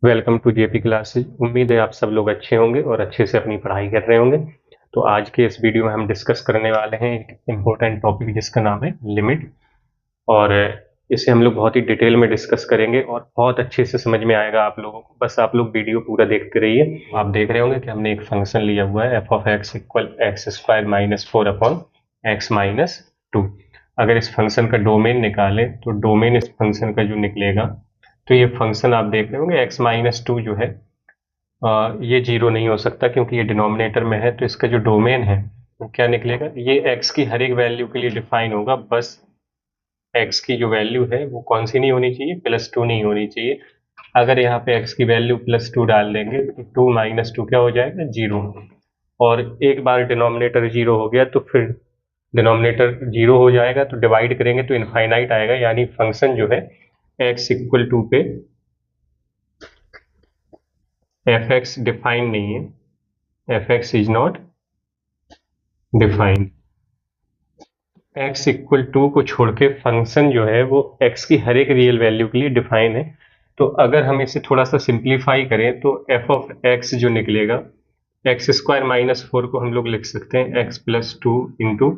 Welcome to JP classes. उम्मीद है आप सब लोग अच्छे होंगे और अच्छे से अपनी पढ़ाई कर रहे होंगे। तो आज के इस वीडियो में हम डिस्कस करने वाले हैं एक इम्पोर्टेंट टॉपिक जिसका नाम है लिमिट। और इसे हम लोग बहुत ही डिटेल में डिस्कस करेंगे और बहुत अच्छे से समझ में आएगा आप लोगों को। बस आप लोग वीडियो पूरा देखते रहिए। आप देख रहे होंगे कि हमने एक फंक्शन लिया हुआ है F of x equal x square minus four upon x minus two. अगर इस फंक्शन का डोमेन निकालें तो डोमेन इस फंक्शन का जो निकलेगा, तो ये फंक्शन आप देख रहे होंगे एक्स माइनस टू जो है, ये जीरो नहीं हो सकता क्योंकि ये डिनोमिनेटर में है। तो इसका जो डोमेन है वो क्या निकलेगा, ये एक्स की हर एक वैल्यू के लिए डिफाइन होगा। बस एक्स की जो वैल्यू है वो कौन सी नहीं होनी चाहिए, प्लस टू नहीं होनी चाहिए। अगर यहाँ पे एक्स की वैल्यू प्लस टू डाल देंगे तो टू माइनस टू क्या हो जाएगा, जीरो। और एक बार डिनोमिनेटर जीरो हो गया तो फिर डिनोमिनेटर जीरो हो जाएगा, तो डिवाइड करेंगे तो इनफाइनाइट आएगा। यानी फंक्शन जो है एक्स इक्वल टू पे एफ एक्स डिफाइन नहीं है, F X is not defined. X equal two को छोड़ के फंक्शन जो है वो एक्स की हर एक रियल वैल्यू के लिए डिफाइन है। तो अगर हम इसे थोड़ा सा सिंप्लीफाई करें तो एफ ऑफ एक्स जो निकलेगा, एक्स स्क्वायर माइनस फोर को हम लोग लिख सकते हैं x plus two into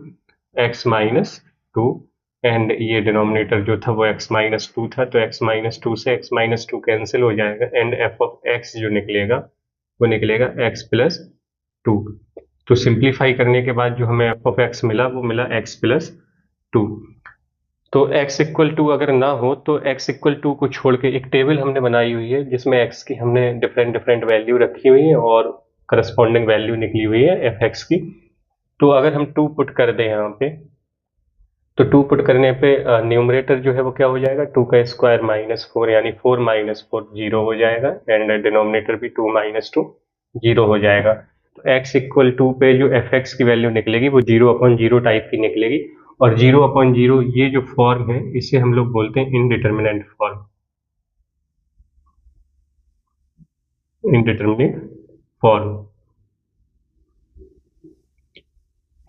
x minus two. And ये डिनोमिनेटर जो था वो एक्स माइनस टू था, तो एक्स माइनस टू से एक्स माइनस टू कैंसिल हो जाएगा। एंड एफ ऑफ एक्स जो निकलेगा वो निकलेगा एक्स प्लस टू। तो सिंप्लीफाई करने के बाद जो हमें एफ ऑफ एक्स मिला वो मिला एक्स प्लस टू। तो एक्स इक्वल टू अगर ना हो तो एक्स इक्वल टू को छोड़ के एक टेबल हमने बनाई हुई है जिसमें एक्स की हमने डिफरेंट डिफरेंट वैल्यू रखी हुई है और करस्पॉन्डिंग वैल्यू निकली हुई है एफ एक्स की। तो अगर हम टू पुट कर दें यहाँ पे, तो टू पुट करने पे न्यूमरेटर जो है वो क्या हो जाएगा, टू का स्क्वायर माइनस फोर, यानी फोर माइनस फोर जीरो हो जाएगा। एंड डिनोमिनेटर भी टू माइनस टू जीरो हो जाएगा। तो एक्स इक्वल टू पे जो एफ एक्स की वैल्यू निकलेगी वो जीरो अपॉन जीरो टाइप की निकलेगी। और जीरो अपॉन जीरो ये जो फॉर्म है इसे हम लोग बोलते हैं इनडिटर्मिनेंट फॉर्म, इनडिटर्मिनेट फॉर्म।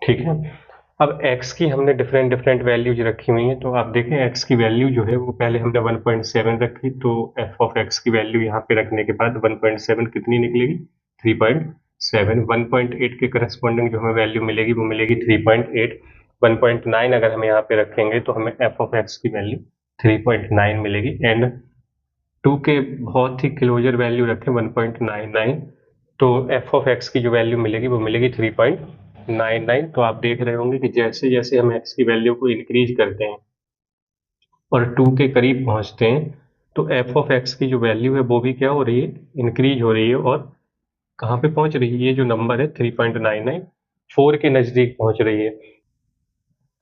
ठीक है। अब x की हमने डिफरेंट डिफरेंट वैल्यूज रखी हुई हैं, तो आप देखें x की वैल्यू जो है वो पहले हमने 1.7 रखी, तो f ऑफ x की वैल्यू यहाँ पे रखने के बाद 1.7 कितनी निकलेगी, 3.7। 1.8 के करस्पॉन्डिंग जो हमें वैल्यू मिलेगी वो मिलेगी 3.8। 1.9 अगर हम यहाँ पे रखेंगे तो हमें f ऑफ x की वैल्यू 3.9 मिलेगी। एंड टू के बहुत ही क्लोजर वैल्यू रखें 1.99, तो एफ ऑफ एक्स की जो वैल्यू मिलेगी वो मिलेगी 3.99। तो आप देख रहे होंगे कि जैसे जैसे हम एक्स की वैल्यू को इंक्रीज करते हैं और टू के करीब पहुंचते हैं, तो एफ ऑफ एक्स की जो वैल्यू है वो भी क्या हो रही है, इंक्रीज हो रही है। और कहाँ पे पहुंच रही है, ये जो नंबर है 3.99 फोर के नज़दीक पहुंच रही है।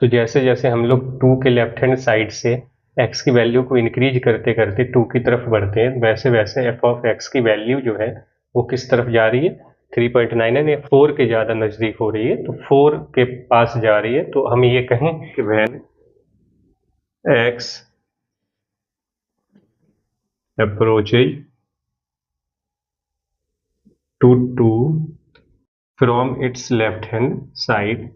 तो जैसे जैसे हम लोग टू के लेफ्ट हैंड साइड से एक्स की वैल्यू को इंक्रीज करते करते टू की तरफ बढ़ते हैं, वैसे वैसे एफ ऑफ एक्स की वैल्यू जो है वो किस तरफ जा रही है, 3.99 या फोर के ज़्यादा नज़दीक हो रही है, तो फोर के पास जा रही है। तो हम ये कहें कि when X approaches to two from its left hand side,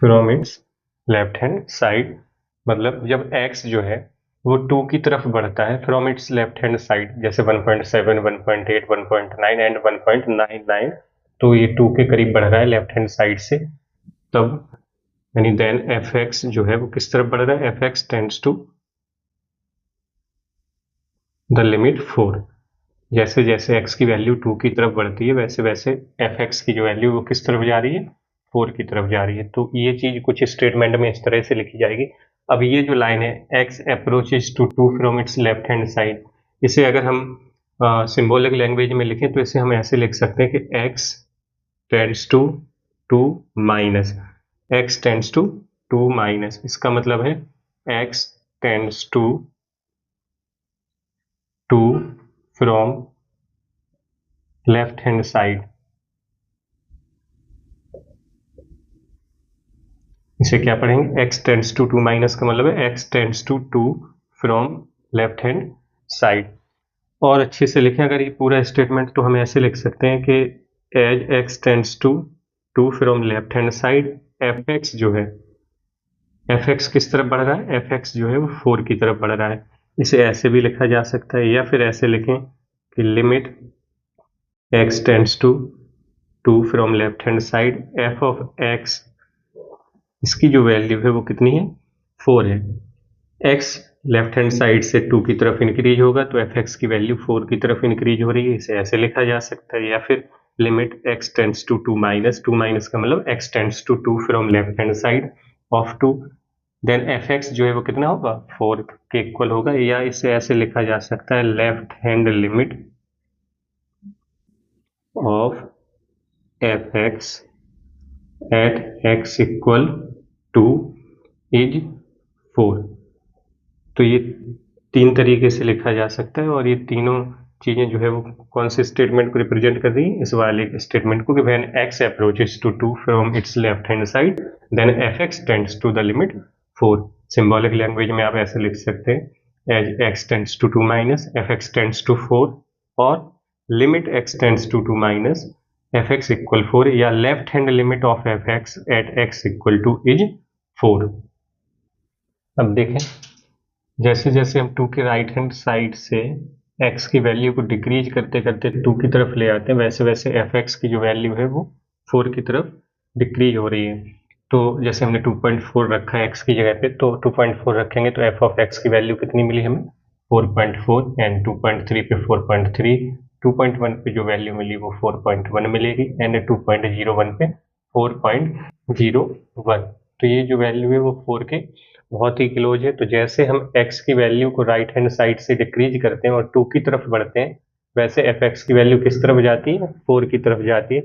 from its left hand side मतलब जब x जो है वो टू की तरफ बढ़ता है from its left hand side, जैसे 1.7, 1.8, 1.9 एंड 1.99, तो ये टू के करीब बढ़ रहा है लेफ्ट हैंड साइड से, तब यानी देन एफ एक्स जो है वो किस तरफ बढ़ रहा है, F X tends to the limit four. जैसे जैसे x की वैल्यू टू की तरफ बढ़ती है वैसे वैसे एफ एक्स की जो वैल्यू वो किस तरफ जा रही है, फोर की तरफ जा रही है। तो ये चीज कुछ स्टेटमेंट में इस तरह से लिखी जाएगी। अब ये जो लाइन है x approaches to two from its left hand side, इसे अगर हम सिंबॉलिक लैंग्वेज में लिखें तो इसे हम ऐसे लिख सकते हैं कि x tends to two minus, x tends to two minus, इसका मतलब है x tends to two from left hand side. इसे क्या पढ़ेंगे, x tends to two minus का मतलब है x tends to two from left hand side. और अच्छे से लिखें अगर ये पूरा स्टेटमेंट तो हम ऐसे लिख सकते हैं कि as x tends to two from left hand side, F X जो है एफ एक्स किस तरफ बढ़ रहा है, एफ एक्स जो है वो 4 की तरफ बढ़ रहा है। इसे ऐसे भी लिखा जा सकता है या फिर ऐसे लिखें कि limit x tends to 2 from left hand side F of X, इसकी जो वैल्यू है वो कितनी है, 4 है। एक्स लेफ्ट हैंड साइड से 2 की तरफ इंक्रीज होगा तो एफ एक्स की वैल्यू 4 की तरफ इंक्रीज हो रही है, इसे ऐसे लिखा जा सकता है। या फिर limit x tends to 2 minus, 2 minus का मतलब X tends to 2 from left hand side of 2, then F X जो है वो कितना होगा, 4 के इक्वल होगा। या इसे ऐसे लिखा जा सकता है left hand limit of F x at x equal two is 4। तो ये 3 तरीके से लिखा जा सकता है और ये तीनों चीजें जो है वो कौन से स्टेटमेंट को रिप्रेजेंट कर रही है, इस वाले स्टेटमेंट को कि when x approaches to 2 from its left hand side then fx tends to the limit 4। Symbolic language में आप ऐसे लिख सकते हैं as x tends to 2 minus fx tends to 4 और limit x tends to 2 minus fx equal 4 या left hand limit of fx at x equal two is 4। अब देखें जैसे जैसे हम 2 के राइट हैंड साइड से x की वैल्यू को डिक्रीज करते करते 2 की तरफ ले आते हैं, वैसे वैसे fx की जो वैल्यू है वो 4 की तरफ डिक्रीज हो रही है। तो जैसे हमने 2.4 रखा है x की जगह पे, तो 2.4 रखेंगे तो f ऑफ x की वैल्यू कितनी मिली हमें, 4.4, एंड 2.3 पे 4.3, 2.1 पे जो वैल्यू मिली वो 4.1 मिलेगी, एंड 2.01 पे 4.01। तो ये जो वैल्यू है वो 4 के बहुत ही क्लोज है। तो जैसे हम x की वैल्यू को राइट हैंड साइड से डिक्रीज करते हैं और 2 की तरफ बढ़ते हैं, वैसे एफ एक्स की वैल्यू किस तरफ जाती है, 4 की तरफ जाती है।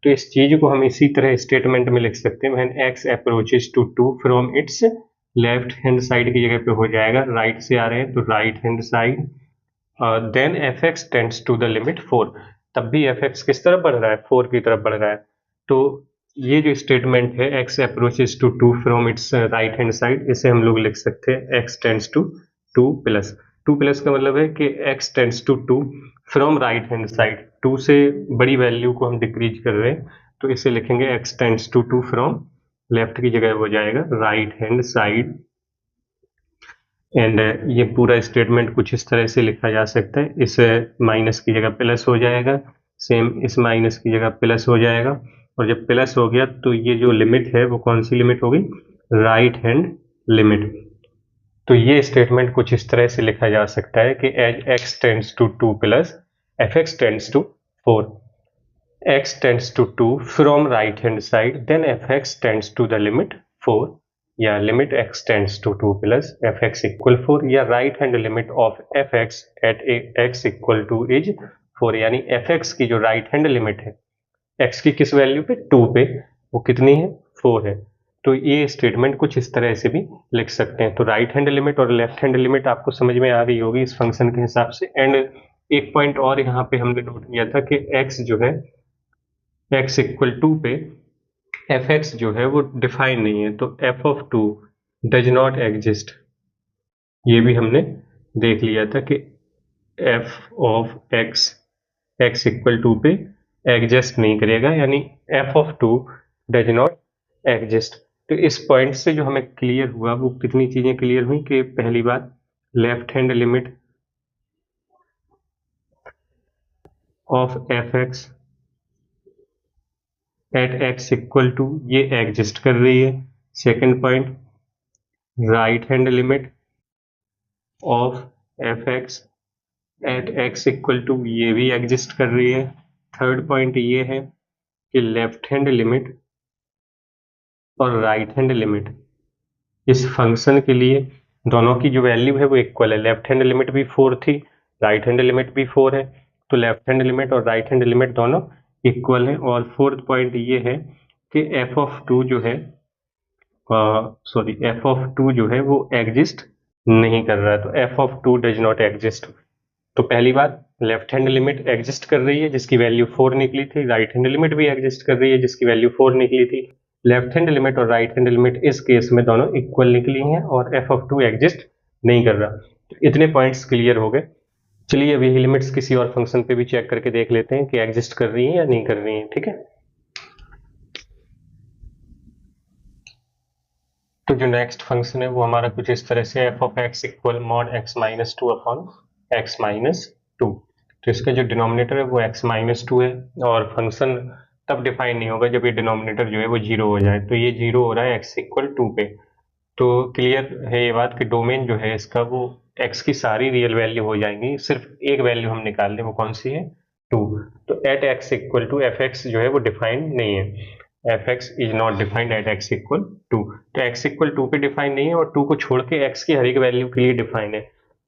तो इस चीज को हम इसी तरह स्टेटमेंट में लिख सकते हैं, when x approaches to 2 from its left hand side की जगह पे हो जाएगा, राइट से आ रहे हैं तो right hand side, then F X tends to the limit 4। तब भी एफ एक्स किस तरफ बढ़ रहा है, 4 की तरफ बढ़ रहा है। तो ये जो स्टेटमेंट है x approaches to 2 from its right hand side, इसे हम लोग लिख सकते हैं x tends to 2 plus. 2 plus का मतलब है कि x tends to 2 from right hand side, 2 से बड़ी वैल्यू को हम डिक्रीज कर रहे हैं तो इसे लिखेंगे x tends to 2 from, left की जगह हो जाएगा राइट हैंड साइड। एंड ये पूरा स्टेटमेंट कुछ इस तरह से लिखा जा सकता है, इस माइनस की जगह प्लस हो जाएगा, सेम इस माइनस की जगह प्लस हो जाएगा, और जब प्लस हो गया तो ये जो लिमिट है वो कौन सी लिमिट होगी, राइट हैंड लिमिट। तो ये स्टेटमेंट कुछ इस तरह से लिखा जा सकता है कि as x tends to 2 plus F X tends to 4, x tends to 2 from right hand side then F X tends to the limit 4, या limit x tends to 2 plus F x equal 4, या right hand limit of F x at x equal two is 4। यानी F x की जो right hand limit है x की किस value पे, 2 पे, वो कितनी है, 4 है। तो ये स्टेटमेंट कुछ इस तरह से भी लिख सकते हैं। तो राइट हैंड लिमिट और लेफ्ट हैंड लिमिट आपको समझ में आ गई होगी इस फंक्शन के हिसाब से। एंड एक पॉइंट और यहाँ पे हमने नोट किया था कि x जो है, x इक्वल 2 पे एफ एक्स जो है वो डिफाइन नहीं है, तो F of 2 does not exist, ये भी हमने देख लिया था कि F of x x equal 2 पे एग्जिस्ट नहीं करेगा, यानी F of 2 does not exist. तो इस पॉइंट से जो हमें क्लियर हुआ वो कितनी चीजें क्लियर हुई कि पहली बात, left hand limit of F x at x equal two ये एग्जिस्ट कर रही है। Second point, right hand limit of F x at x equal two ये भी एग्जिस्ट कर रही है। थर्ड पॉइंट ये है कि लेफ्ट हैंड लिमिट और राइट हैंड लिमिट इस फंक्शन के लिए दोनों की जो वैल्यू है वो इक्वल है। लेफ्ट हैंड लिमिट भी 4 थी, राइट हैंड लिमिट भी 4 है, तो लेफ्ट हैंड लिमिट और राइट हैंड लिमिट दोनों इक्वल है। और फोर्थ पॉइंट ये है कि एफ ऑफ 2 जो है, एफ ऑफ 2 जो है वो एग्जिस्ट नहीं कर रहा है, तो F of 2 does not exist. तो पहली बात, लेफ्ट हैंड लिमिट एग्जिस्ट कर रही है जिसकी वैल्यू 4 निकली थी, राइट हैंड लिमिट भी एग्जिस्ट कर रही है जिसकी वैल्यू 4 निकली थी। लेफ्ट हैंड लिमिट और राइट हैंड लिमिट इस केस में दोनों इक्वल निकली हैं और एफ ऑफ 2 एग्जिस्ट नहीं कर रहा। तो इतने पॉइंट्स क्लियर हो गए। चलिए अब यही लिमिट्स किसी और फंक्शन पे भी चेक करके देख लेते हैं कि एग्जिस्ट कर रही हैं या नहीं कर रही हैं, ठीक है। तो जो नेक्स्ट फंक्शन है वो हमारा कुछ इस तरह से F of x equal mod x minus two upon x minus two. तो इसका जो डिनोमिनेटर है वो एक्स माइनस टू है, और फंक्शन तब डिफाइन नहीं होगा जब ये डिनोमिनेटर जो है वो जीरो हो जाए। तो ये जीरो हो रहा है एक्स इक्वल टू पे। तो क्लियर है ये बात कि डोमेन जो है इसका वो एक्स की सारी रियल वैल्यू हो जाएंगी, सिर्फ एक वैल्यू हम निकाल लें, वो कौन सी है, टू। तो at x equal two F X जो है वो डिफाइंड नहीं है, F X is not defined at x equal two. तो एक्स इक्वल टू पे डिफाइन नहीं है, और टू को छोड़ के एक्स की हर एक वैल्यू के लिए डिफाइन है।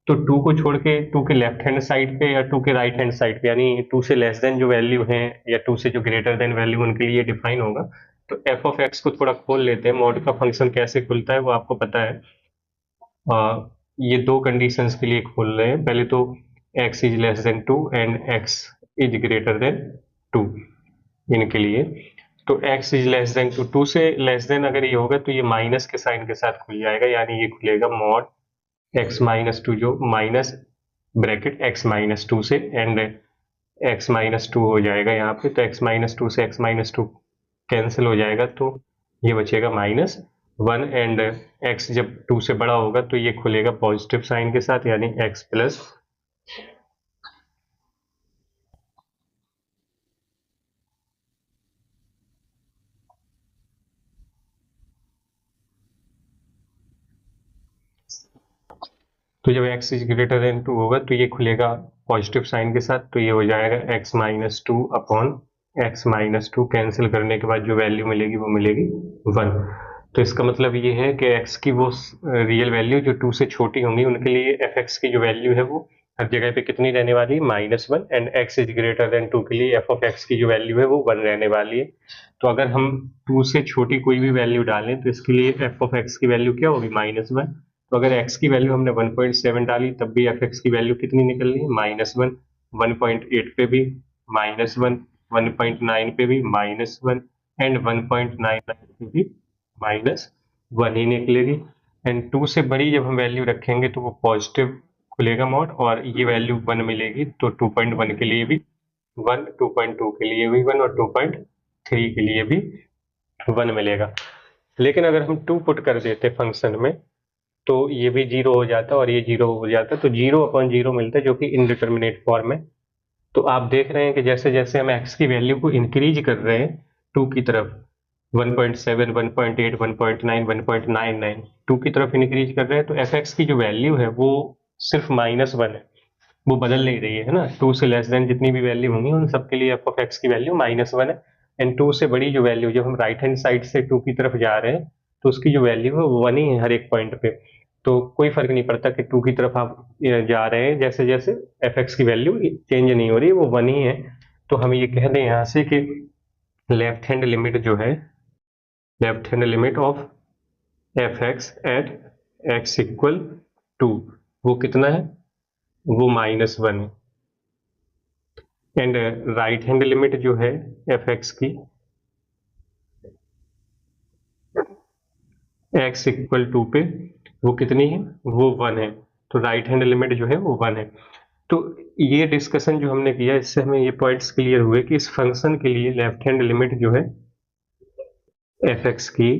तो टू को छोड़ के टू के लेफ्ट हैंड साइड पे या टू के राइट हैंड साइड पे, यानी टू से लेस देन जो वैल्यू है या टू से जो ग्रेटर देन वैल्यू, उनके लिए डिफाइन होगा। तो एफ ऑफ एक्स को थोड़ा खोल लेते हैं, मॉड का फंक्शन कैसे खुलता है वो आपको पता है। ये दो कंडीशंस के लिए खोल रहे हैं। पहले तो x is less than two and x is greater than two, इनके लिए। तो x is less than two, two से लेस देन अगर ये होगा तो ये माइनस के साइन के साथ खुल जाएगा, यानी ये खुलेगा मॉड x माइनस टू, जो minus bracket x minus two से, एंड x माइनस टू हो जाएगा यहाँ पे। तो x माइनस टू से x माइनस टू कैंसिल हो जाएगा, तो ये बचेगा माइनस वन, एंड x जब टू से बड़ा होगा तो ये खुलेगा पॉजिटिव साइन के साथ, यानी x प्लस। तो जब x is greater than two होगा तो ये खुलेगा पॉजिटिव साइन के साथ, तो ये हो जाएगा x minus two upon x minus two. Cancel करने के बाद जो वैल्यू मिलेगी वो मिलेगी वन। तो इसका मतलब ये है कि x की वो रियल वैल्यू जो टू से छोटी होंगी उनके लिए एफ एक्स की जो वैल्यू है वो हर जगह पे कितनी रहने वाली है, minus one. And x is greater than two के लिए एफ ऑफ एक्स की जो वैल्यू है वो वन रहने वाली है। तो अगर हम टू से छोटी कोई भी वैल्यू डालें तो इसके लिए एफ ऑफ एक्स की वैल्यू क्या होगी, माइनस वन। तो अगर x की वैल्यू हमने 1.7 डाली तब भी एफ एक्स की वैल्यू कितनी निकल रही है, माइनस वन। 1.8 पे भी माइनस वन, 1.9 पे भी माइनस वन, एंड 1.99 पे भी माइनस वन ही निकलेगी। एंड टू से बड़ी जब हम वैल्यू रखेंगे तो वो पॉजिटिव खुलेगा मोड, और ये वैल्यू वन मिलेगी। तो 2.1 के लिए भी वन, 2.2 के लिए भी वन, और 2.3 के लिए भी वन मिलेगा। लेकिन अगर हम टू पुट कर देते फंक्शन में तो ये भी जीरो हो जाता और ये जीरो हो जाता, तो जीरो अपॉन जीरो मिलता है, जो कि इनडिटर्मिनेट फॉर्म है। तो आप देख रहे हैं कि जैसे जैसे हम x की वैल्यू को इंक्रीज कर रहे हैं टू की तरफ, 1.7, 1.8, 1.9, 1.99, टू की तरफ इंक्रीज कर रहे हैं, तो एफ एक्स की जो वैल्यू है वो सिर्फ माइनस वन है, वो बदल नहीं रही है ना। टू से लेस देन जितनी भी वैल्यू होंगी उन सबके लिए एफ ऑफ एक्स की वैल्यू माइनस वन है। एंड टू से बड़ी जो वैल्यू, जब हम राइट हैंड साइड से टू की तरफ जा रहे हैं तो उसकी जो वैल्यू है वो वन ही है हर एक पॉइंट पे। तो कोई फर्क नहीं पड़ता कि टू की तरफ आप जा रहे हैं, जैसे जैसे एफ एक्स की वैल्यू चेंज नहीं हो रही, वो वन ही है। तो हम ये कह दें यहाँ से कि लेफ्ट हैंड लिमिट जो है, left hand limit of F x at x equal two, वो कितना है, वो माइनस वन है। एंड राइट हैंड लिमिट जो है एफ एक्स की एक्स इक्वल टू पे, वो कितनी है, वो वन है। तो राइट हैंड लिमिट जो है वो वन है। तो ये डिस्कशन जो हमने किया इससे हमें ये पॉइंट्स क्लियर हुए कि इस फंक्शन के लिए लेफ्ट हैंड लिमिट जो है एफ एक्स की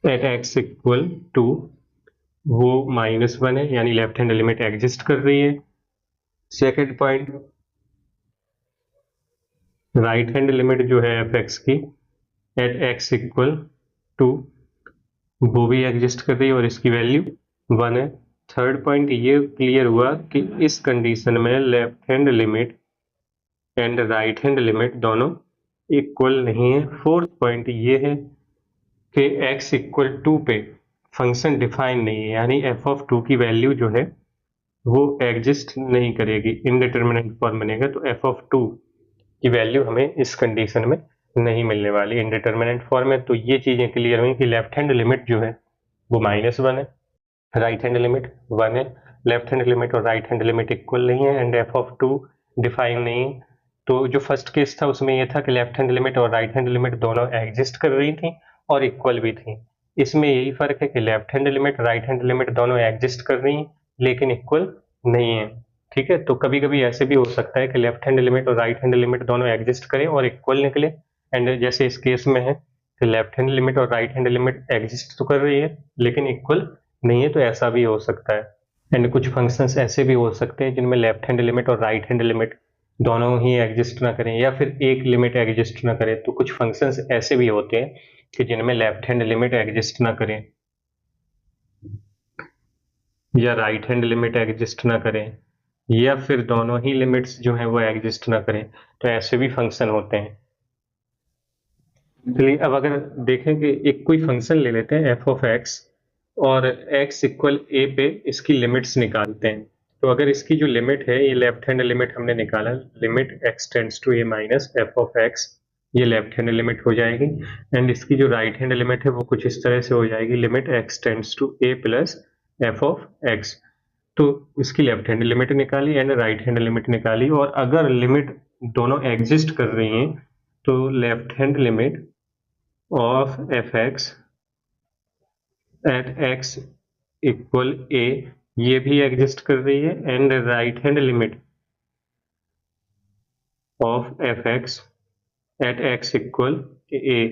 एट एक्स इक्वल टू, वो माइनस वन है, यानी लेफ्ट हैंड लिमिट एग्जिस्ट कर रही है। Second point, right hand limit जो है एफ एक्स की एट एक्स इक्वल टू, वो भी एग्जिस्ट कर रही है और इसकी वैल्यू वन है। थर्ड पॉइंट ये क्लियर हुआ कि इस कंडीशन में left hand limit and right hand limit दोनों इक्वल नहीं है। फोर्थ पॉइंट ये है कि x इक्वल टू पे फंक्शन डिफाइन नहीं है, यानी एफ ऑफ टू की वैल्यू जो है वो एग्जिस्ट नहीं करेगी, इनडिटर्मिनेट फॉर्म बनेगा। तो एफ ऑफ टू की वैल्यू हमें इस कंडीशन में नहीं मिलने वाली इनडिटर्मिनेट फॉर्म में। तो ये चीजें क्लियर हुई कि लेफ्ट हैंड लिमिट जो है वो माइनस वन है, राइट हैंड लिमिट वन है। लेफ्ट हैंड लिमिट और राइट हैंड लिमिट इक्वल नहीं है, and F of two define नहीं है। तो जो फर्स्ट केस था उसमें यह था कि लेफ्ट हैंड लिमिट और राइट हैंड लिमिट दोनों एग्जिस्ट कर रही थी और इक्वल भी थी। इसमें यही फर्क है कि left hand limit right hand limit दोनों एग्जिस्ट कर रही हैं लेकिन इक्वल नहीं है। ठीक है, तो कभी कभी ऐसे भी हो सकता है कि लेफ्ट हैंड लिमिट और राइट हैंड लिमिट दोनों एग्जिस्ट करें और इक्वल निकले, एंड जैसे इस केस में है कि लेफ्ट हैंड लिमिट और राइट हैंड लिमिट एग्जिस्ट तो कर रही है लेकिन इक्वल नहीं है, तो ऐसा भी हो सकता है। एंड कुछ फंक्शंस ऐसे भी हो सकते हैं जिनमें लेफ्ट हैंड लिमिट और राइट हैंड लिमिट दोनों ही एग्जिस्ट ना करें, या फिर एक लिमिट एग्जिस्ट ना करे। तो कुछ फंक्शंस ऐसे भी होते हैं कि जिनमें लेफ्ट हैंड लिमिट एग्जिस्ट ना करें या राइट हैंड लिमिट एग्जिस्ट ना करें, या फिर दोनों ही लिमिट्स जो है वो एग्जिस्ट ना करें। तो ऐसे भी फंक्शन होते हैं। चलिए अब अगर देखें कि एक कोई फंक्शन ले लेते हैं एफ ऑफ एक्स, और x इक्वल ए पे इसकी लिमिट्स निकालते हैं। तो अगर इसकी जो लिमिट है, ये लेफ्ट हैंड लिमिट हमने निकाला, limit x tends to a minus F of x, ये लेफ्ट हैंड लिमिट हो जाएगी। एंड इसकी जो राइट हैंड लिमिट है वो कुछ इस तरह से हो जाएगी, limit x tends to a plus F of X. तो इसकी लेफ्ट हैंड लिमिट निकाली एंड राइट हैंड लिमिट निकाली, और अगर लिमिट दोनों एग्जिस्ट कर रही हैं तो left hand limit of F x at x equal A ये भी एग्जिस्ट कर रही है, and right hand limit of F x at x equal A,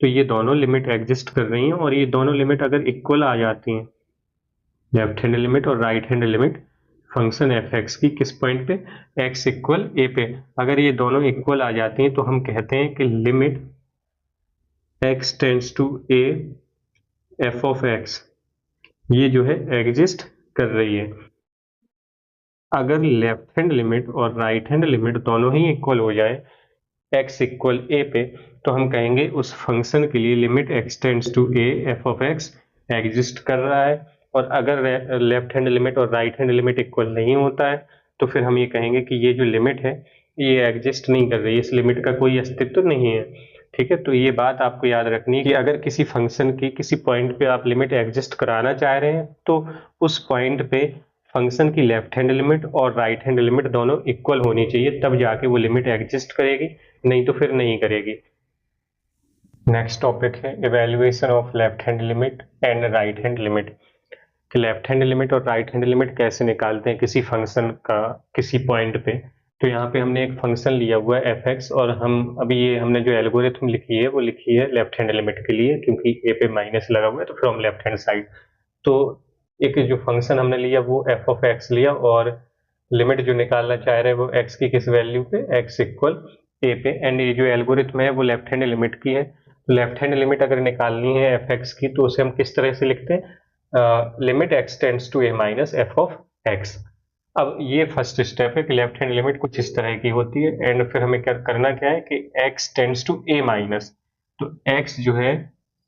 तो ये दोनों लिमिट एग्जिस्ट कर रही हैं। और ये दोनों लिमिट अगर इक्वल आ जाती हैं, लेफ्ट हैंड लिमिट और right hand limit function F x की, किस पॉइंट पे, एक्स इक्वल ए पे, अगर ये दोनों इक्वल आ जाती हैं तो हम कहते हैं कि limit x tends to a f of x ये जो है एग्जिस्ट कर रही है। अगर लेफ्ट हैंड लिमिट और राइट हैंड लिमिट दोनों ही इक्वल हो जाए x इक्वल ए पे, तो हम कहेंगे उस फंक्शन के लिए limit x tends to a f of x exist कर रहा है। और अगर लेफ्ट हैंड लिमिट और राइट हैंड लिमिट इक्वल नहीं होता है तो फिर हम ये कहेंगे कि ये जो लिमिट है ये एग्जिस्ट नहीं कर रही है, इस लिमिट का कोई अस्तित्व नहीं है। ठीक है, तो ये बात आपको याद रखनी है कि अगर किसी फंक्शन की किसी पॉइंट पे आप लिमिट एग्जिस्ट कराना चाह रहे हैं तो उस पॉइंट पे फंक्शन की लेफ्ट हैंड लिमिट और राइट हैंड लिमिट दोनों इक्वल होनी चाहिए, तब जाके वो लिमिट एग्जिस्ट करेगी, नहीं तो फिर नहीं करेगी। नेक्स्ट टॉपिक है evaluation of left hand limit and right hand limit, कि लेफ्ट हैंड लिमिट और राइट हैंड लिमिट कैसे निकालते हैं किसी फंक्शन का किसी पॉइंट पे। तो यहाँ पे हमने एक फंक्शन लिया हुआ है एफ एक्स, और हम अभी ये हमने जो एल्गोरिथम लिखी है वो लिखी है लेफ्ट हैंड लिमिट के लिए, क्योंकि ए पे माइनस लगा हुआ है तो फ्रॉम लेफ्ट हैंड साइड। तो एक जो फंक्शन हमने लिया वो एफ ऑफ एक्स लिया, और लिमिट जो निकालना चाह रहे हैं वो एक्स की किस वैल्यू पे, एक्स इक्वल ए पे। एंड ये जो एल्गोरिथम है वो लेफ्ट हैंड लिमिट की है। लेफ्ट हैंड लिमिट अगर निकालनी है एफ एक्स की तो उसे हम किस तरह से लिखते हैं, limit x tends to a minus F of x. अब ये फर्स्ट स्टेप है कि लेफ्ट हैंड लिमिट कुछ इस तरह की होती है, एंड फिर हमें क्या करना क्या है कि x tends to a minus, तो x जो है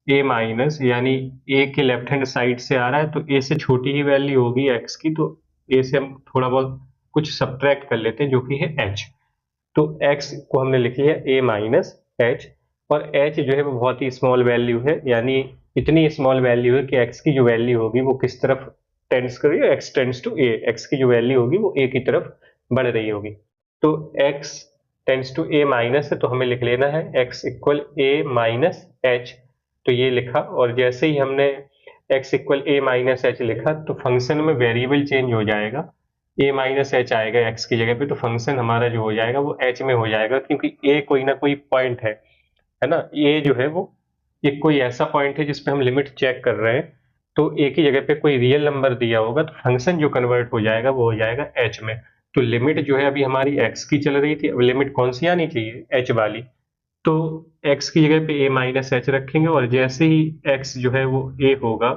a माइनस यानी a के लेफ्ट हैंड साइड से आ रहा है, तो a से छोटी ही वैल्यू होगी x की, तो a से हम थोड़ा बहुत कुछ सब्ट्रैक्ट कर लेते हैं जो कि है h। तो x को हमने लिख लिया a माइनस h, और h जो है वो बहुत ही स्मॉल वैल्यू है, यानी इतनी स्मॉल वैल्यू है कि x की जो वैल्यू होगी वो किस तरफ टेंड्स कर रही है, x tends to a, x की जो वैल्यू होगी वो a की तरफ बढ़ रही होगी। तो x tends to a minus है तो हमें लिख लेना है x equal a minus h, तो ये लिखा। और जैसे ही हमने x equal a minus h लिखा तो फंक्शन में वेरिएबल चेंज हो जाएगा, a माइनस h आएगा x की जगह पे, तो फंक्शन हमारा जो हो जाएगा वो h में हो जाएगा, क्योंकि a कोई ना कोई पॉइंट है ना, a जो है वो एक कोई ऐसा पॉइंट है जिसपे हम लिमिट चेक कर रहे हैं, तो a की जगह पे कोई रियल नंबर दिया होगा तो फंक्शन जो कन्वर्ट हो जाएगा वो हो जाएगा h में। तो लिमिट जो है अभी हमारी x की चल रही थी, अब लिमिट कौन सी आनी चाहिए, h वाली। तो x की जगह पे a माइनस एच रखेंगे, और जैसे ही x जो है वो a होगा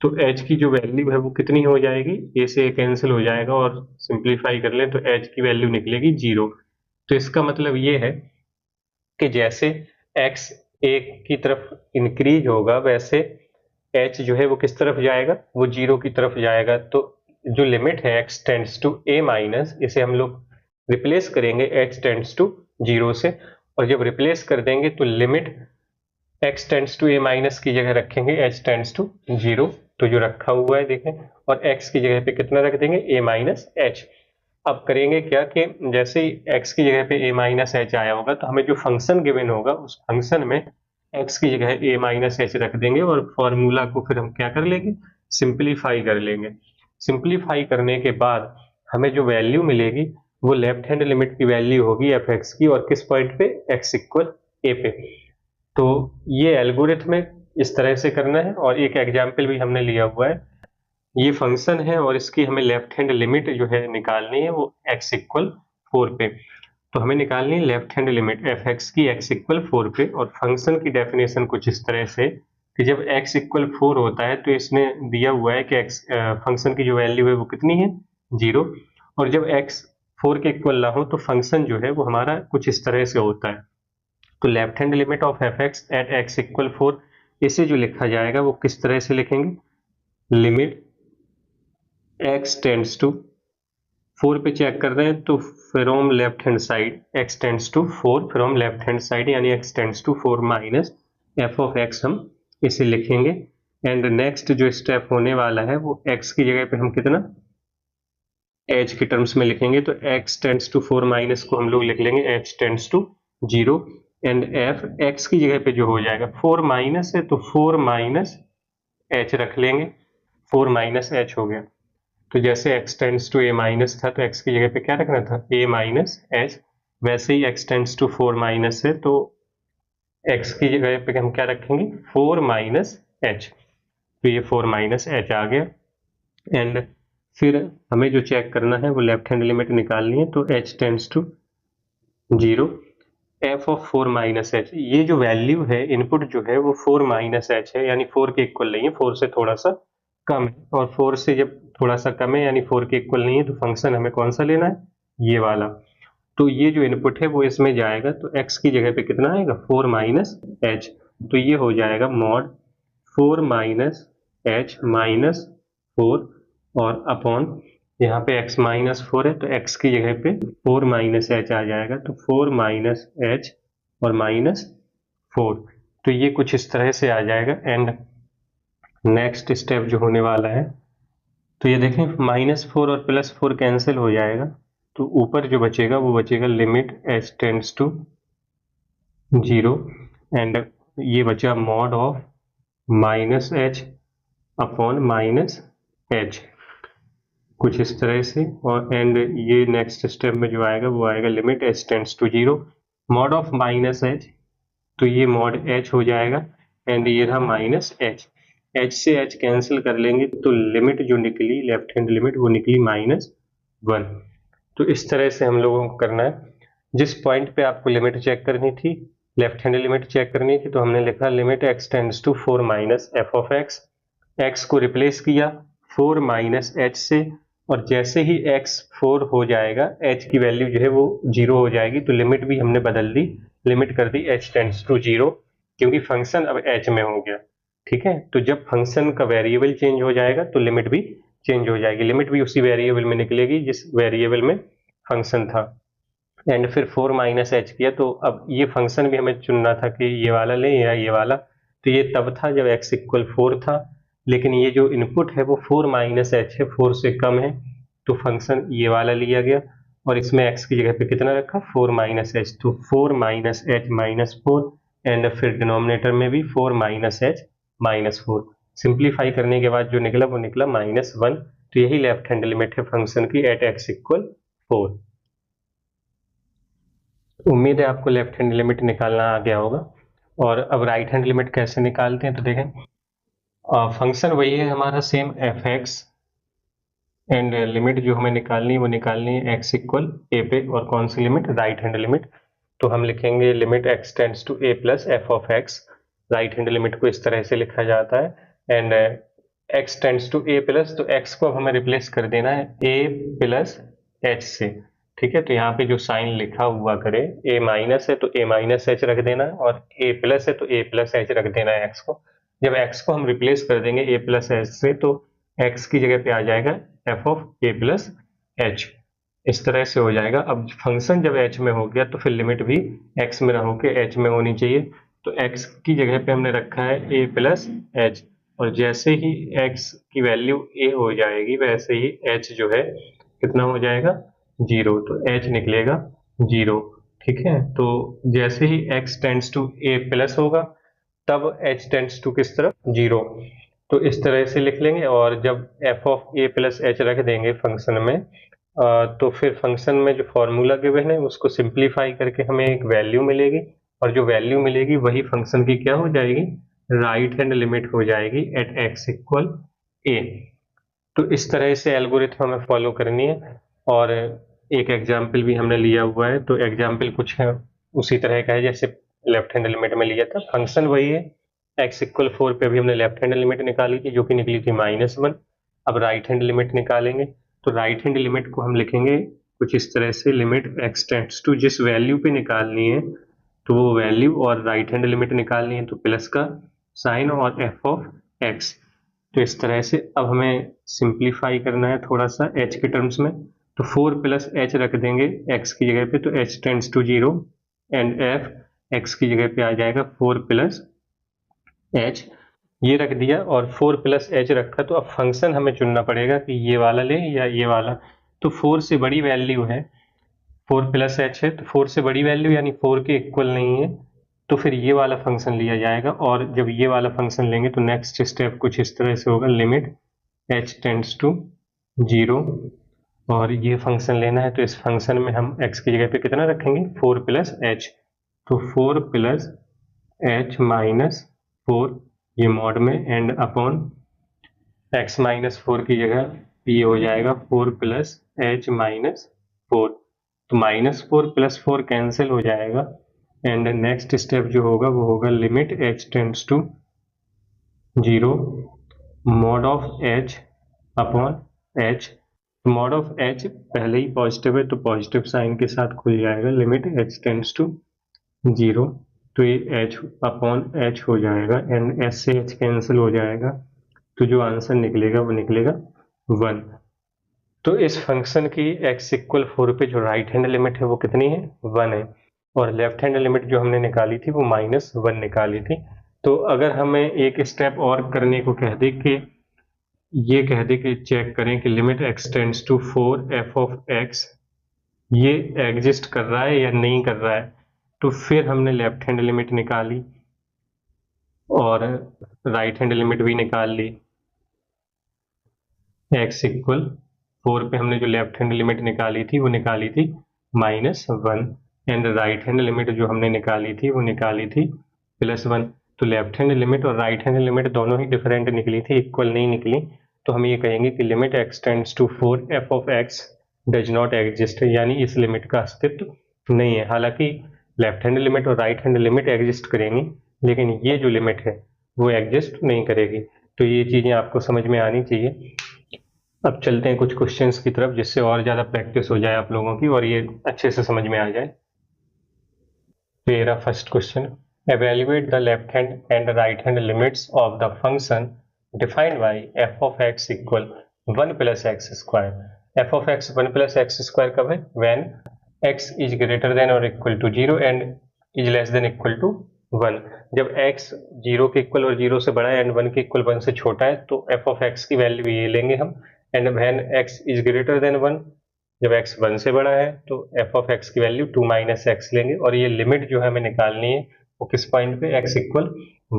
तो h की जो वैल्यू है वो कितनी हो जाएगी, a से a कैंसिल हो जाएगा, और सिंप्लीफाई कर लें तो h की वैल्यू निकलेगी 0। तो इसका मतलब ये है कि जैसे x a की तरफ इंक्रीज होगा वैसे h जो है वो किस तरफ जाएगा, वो 0 की तरफ जाएगा। तो जो लिमिट है x tends to a minus, इसे हम लोग रिप्लेस करेंगे h टेंड्स टू 0 से, और जब रिप्लेस कर देंगे तो limit x tends to a minus की जगह रखेंगे h टेंड्स टू 0, तो जो रखा हुआ है देखें, और x की जगह पे कितना रख देंगे, a माइनस h। अब करेंगे क्या कि जैसे ही x की जगह पे a माइनस h आया होगा तो हमें जो फंक्शन गिवन होगा उस फंक्शन में x की जगह a माइनस h रख देंगे, और फॉर्मूला को फिर हम क्या कर लेंगे, सिंप्लीफाई कर लेंगे। सिंप्लीफाई करने के बाद हमें जो वैल्यू मिलेगी वो लेफ्ट हैंड लिमिट की वैल्यू होगी एफ एक्स की, और किस पॉइंट पे, x इक्वल a पे। तो ये एल्गोरिथम इस तरह से करना है, और एक एग्जाम्पल भी हमने लिया हुआ है। ये फंक्शन है और इसकी हमें लेफ्ट हैंड लिमिट जो है निकालनी है, वो x इक्वल 4 पे। तो हमें निकालनी है left hand limit F x की x इक्वल 4 पे, और फंक्शन की डेफिनेशन कुछ इस तरह से कि जब x इक्वल 4 होता है तो इसने दिया हुआ है कि x फंक्शन की जो वैल्यू है वो कितनी है, 0। और जब x 4 के इक्वल ना हो तो फंक्शन जो है वो हमारा कुछ इस तरह से होता है। तो left hand limit of F x at x equal 4, इसे जो लिखा जाएगा वो किस तरह से लिखेंगे, लिमिट x टेंड्स टू 4 पे चेक कर रहे हैं तो from left hand side x tends to 4 from left hand side, यानी x tends to 4 minus F of x हम इसे लिखेंगे। एंड नेक्स्ट जो स्टेप होने वाला है वो x की जगह पे हम कितना h की टर्म्स में लिखेंगे, तो x टेंड्स टू 4 माइनस को हम लोग लिख लेंगे h tends to 0। And f x की जगह पे जो हो जाएगा 4 माइनस है तो 4 माइनस h रख लेंगे, 4 माइनस h हो गया। तो जैसे x tends to a minus था तो x की जगह पे क्या रखना था, a माइनस h। वैसे ही x टेंड्स टू 4 माइनस है तो x की जगह पे हम क्या रखेंगे, 4 माइनस h। तो ये 4 माइनस h आ गया। एंड फिर हमें जो चेक करना है वो लेफ्ट हैंड लिमिट निकालनी है, तो h tends to 0 f of 4 minus h. ये जो वैल्यू है इनपुट जो है वो 4 माइनस एच है, यानी 4 के इक्वल नहीं है, 4 से थोड़ा सा कम है। और 4 से जब थोड़ा सा कम है यानी 4 के इक्वल नहीं है, तो फंक्शन हमें कौन सा लेना है, ये वाला। तो ये जो इनपुट है वो इसमें जाएगा, तो x की जगह पे कितना आएगा, 4 माइनस एच। तो ये हो जाएगा मॉड 4 माइनस एच माइनस 4, और अपॉन यहाँ पे x माइनस 4 है तो x की जगह पे 4 माइनस एच आ जाएगा, तो 4 माइनस एच और माइनस 4। तो ये कुछ इस तरह से आ जाएगा। एंड नेक्स्ट स्टेप जो होने वाला है, तो ये देखें -4 और +4 कैंसिल हो जाएगा, तो ऊपर जो बचेगा वो बचेगा limit h tends to 0। And ये बचा mod of minus h upon minus h, कुछ इस तरह से। और एंड ये नेक्स्ट स्टेप में जो आएगा वो आएगा limit h tends to 0 mod of minus h, तो ये मॉड h हो जाएगा। एंड ये रहा माइनस एच, h से h कैंसिल कर लेंगे तो लिमिट जो निकली लेफ्ट हैंड लिमिट वो निकली -1। तो इस तरह से हम लोगों को करना है। जिस पॉइंट पे आपको लिमिट चेक करनी थी, लेफ्ट हैंड लिमिट चेक करनी थी, तो हमने लिखा limit x tends to 4 minus F of x को रिप्लेस किया 4 माइनस एच से, और जैसे ही x 4 हो जाएगा h की वैल्यू जो है वो 0 हो जाएगी, तो लिमिट भी हमने बदल दी, लिमिट कर दी h टेंड्स टू 0, क्योंकि फंक्शन अब h में हो गया। ठीक है, तो जब फंक्शन का वेरिएबल चेंज हो जाएगा तो लिमिट भी चेंज हो जाएगी, लिमिट भी उसी वेरिएबल में निकलेगी जिस वेरिएबल में फंक्शन था। एंड फिर 4 माइनस एच किया, तो अब ये फंक्शन भी हमें चुनना था कि ये वाला लें या ये वाला। तो ये तब था जब x इक्वल 4 था, लेकिन ये जो इनपुट है वो 4 माइनस एच है, 4 से कम है, तो फंक्शन ये वाला लिया गया, और इसमें x की जगह पे कितना रखा, 4 माइनस एच, तो 4 माइनस एच माइनस 4। एंड फिर डिनोमिनेटर में भी 4 माइनस एच माइनस 4। सिंप्लीफाई करने के बाद जो निकला वो निकला -1। तो यही लेफ्ट हैंड लिमिट है फंक्शन की एट x इक्वल 4। उम्मीद है आपको लेफ्ट हैंड लिमिट निकालना आ गया होगा। और अब राइट हैंड लिमिट कैसे निकालते हैं, तो देखें फंक्शन वही है हमारा same F x, and limit जो हमें निकालनी है वो निकालनी है x इक्वल a पे, और कौन सी लिमिट, राइट हैंड लिमिट। तो हम लिखेंगे limit x tends to a plus F of x। Right hand limit को इस तरह से लिखा जाता है। And x tends to a plus, तो x को हमें रिप्लेस कर देना है a प्लस h से। ठीक है, तो यहाँ पे जो साइन लिखा हुआ करे, a माइनस है तो a माइनस एच रख देना है, और a प्लस है तो a प्लस एच रख देना है x को। जब x को हम रिप्लेस कर देंगे a प्लस एच से, तो x की जगह पे आ जाएगा F of a plus H, इस तरह से हो जाएगा। अब फंक्शन जब h में हो गया तो फिर लिमिट भी x में ना होकर h में होनी चाहिए, तो x की जगह पे हमने रखा है a प्लस एच, और जैसे ही x की वैल्यू a हो जाएगी वैसे ही h जो है कितना हो जाएगा, 0, तो h निकलेगा 0। ठीक है, तो जैसे ही x tends to a plus होगा तब h टेंड्स टू किस तरफ, 0। तो इस तरह से लिख लेंगे, और जब f of a plus H रख देंगे फंक्शन में, तो फिर फंक्शन में जो फॉर्मूला गिवन है उसको सिंप्लीफाई करके हमें एक वैल्यू मिलेगी, और जो वैल्यू मिलेगी वही फंक्शन की क्या हो जाएगी, राइट हैंड लिमिट हो जाएगी एट एक्स इक्वल ए। तो इस तरह से एल्गोरिथम हमें फॉलो करनी है। और एक एग्जाम्पल भी हमने लिया हुआ है, तो एग्जाम्पल कुछ है उसी तरह का है जैसे लेफ्ट हैंड लिमिट में लिया था। फंक्शन वही है, एक्स इक्वल 4 पे भी हमने लेफ्ट हैंड लिमिट निकाली थी जो कि निकली थी -1। अब राइट हैंड लिमिट निकालेंगे, तो राइट हैंड लिमिट को हम लिखेंगे कुछ इस तरह से, लिमिट एक्स टेंड्स टू, जिस वैल्यू पे निकालनी है तो वो वैल्यू, और राइट हैंड लिमिट निकालनी है तो प्लस का साइन और एफ ऑफ एक्स। तो इस तरह से अब हमें सिंप्लीफाई करना है थोड़ा सा h के टर्म्स में, तो 4 प्लस एच रख देंगे x की जगह पे, तो h tends to 0 and f x की जगह पे आ जाएगा 4 प्लस एच, ये रख दिया और 4 प्लस एच रखा। तो अब फंक्शन हमें चुनना पड़ेगा कि ये वाला ले या ये वाला। तो 4 से बड़ी वैल्यू है, 4 प्लस एच है, तो 4 से बड़ी वैल्यू यानी 4 के इक्वल नहीं है, तो फिर ये वाला फंक्शन लिया जाएगा। और जब ये वाला फंक्शन लेंगे तो नेक्स्ट स्टेप कुछ इस तरह से होगा, लिमिट h टेंड्स टू 0, और ये फंक्शन लेना है तो इस फंक्शन में हम x की जगह पे कितना रखेंगे, 4 प्लस एच। तो 4 प्लस एच माइनस 4, ये मॉड में, एंड अपॉन x माइनस 4 की जगह ये हो जाएगा 4 प्लस एच माइनस 4। तो -4 प्लस 4 कैंसिल हो जाएगा, एंड नेक्स्ट स्टेप जो होगा वो होगा limit h tends to 0 mod of h upon h। Mod of h पहले ही पॉजिटिव है तो पॉजिटिव साइन के साथ खुल जाएगा, लिमिट h टेंड्स टू 0, तो ये h अपॉन h हो जाएगा, एंड s से h कैंसिल हो जाएगा, तो जो आंसर निकलेगा वो निकलेगा 1। तो इस फंक्शन की x इक्वल 4 पे जो राइट हैंड लिमिट है वो कितनी है, 1 है, और लेफ्ट हैंड लिमिट जो हमने निकाली थी वो -1 निकाली थी। तो अगर हमें एक स्टेप और करने को कह दे कि ये कह दे कि चेक करें कि limit x tends to 4 f of x ये एग्जिस्ट कर रहा है या नहीं कर रहा है, तो फिर हमने लेफ्ट हैंड लिमिट निकाली और राइट हैंड लिमिट भी निकाल ली। x इक्वल 4 पे हमने जो लेफ्ट हैंड लिमिट निकाली थी वो निकाली थी -1, एंड राइट हैंड लिमिट जो हमने निकाली थी वो निकाली थी +1। तो लेफ्ट हैंड लिमिट और राइट हैंड लिमिट दोनों ही डिफरेंट निकली थी, इक्वल नहीं निकली। तो हम ये कहेंगे कि limit x tends to 4 f of x does not exist, यानी इस लिमिट का अस्तित्व नहीं है। हालांकि लेफ्ट हैंड लिमिट और राइट हैंड लिमिट एग्जिस्ट करेंगी, लेकिन ये जो लिमिट है वो एग्जिस्ट नहीं करेगी। तो ये चीज़ें आपको समझ में आनी चाहिए। अब चलते हैं कुछ क्वेश्चंस की तरफ, जिससे और ज़्यादा प्रैक्टिस हो जाए आप लोगों की और ये अच्छे से समझ में आ जाए। मेरा first question, evaluate the left hand and right hand limits of the function defined by f of x equal 1 plus x square। f of x 1 plus x square कब है, when x is greater than or equal to 0 and is less than equal to 1। जब x 0 के equal और 0 से बड़ा है and 1 के equal 1 से छोटा है तो f of x की वैल्यू ये लेंगे हम, and when x is greater than 1, जब x 1 से बड़ा है तो f of x की वैल्यू 2 माइनस एक्स लेंगे, और ये लिमिट जो है हमें निकालनी है वो किस पॉइंट पे, x इक्वल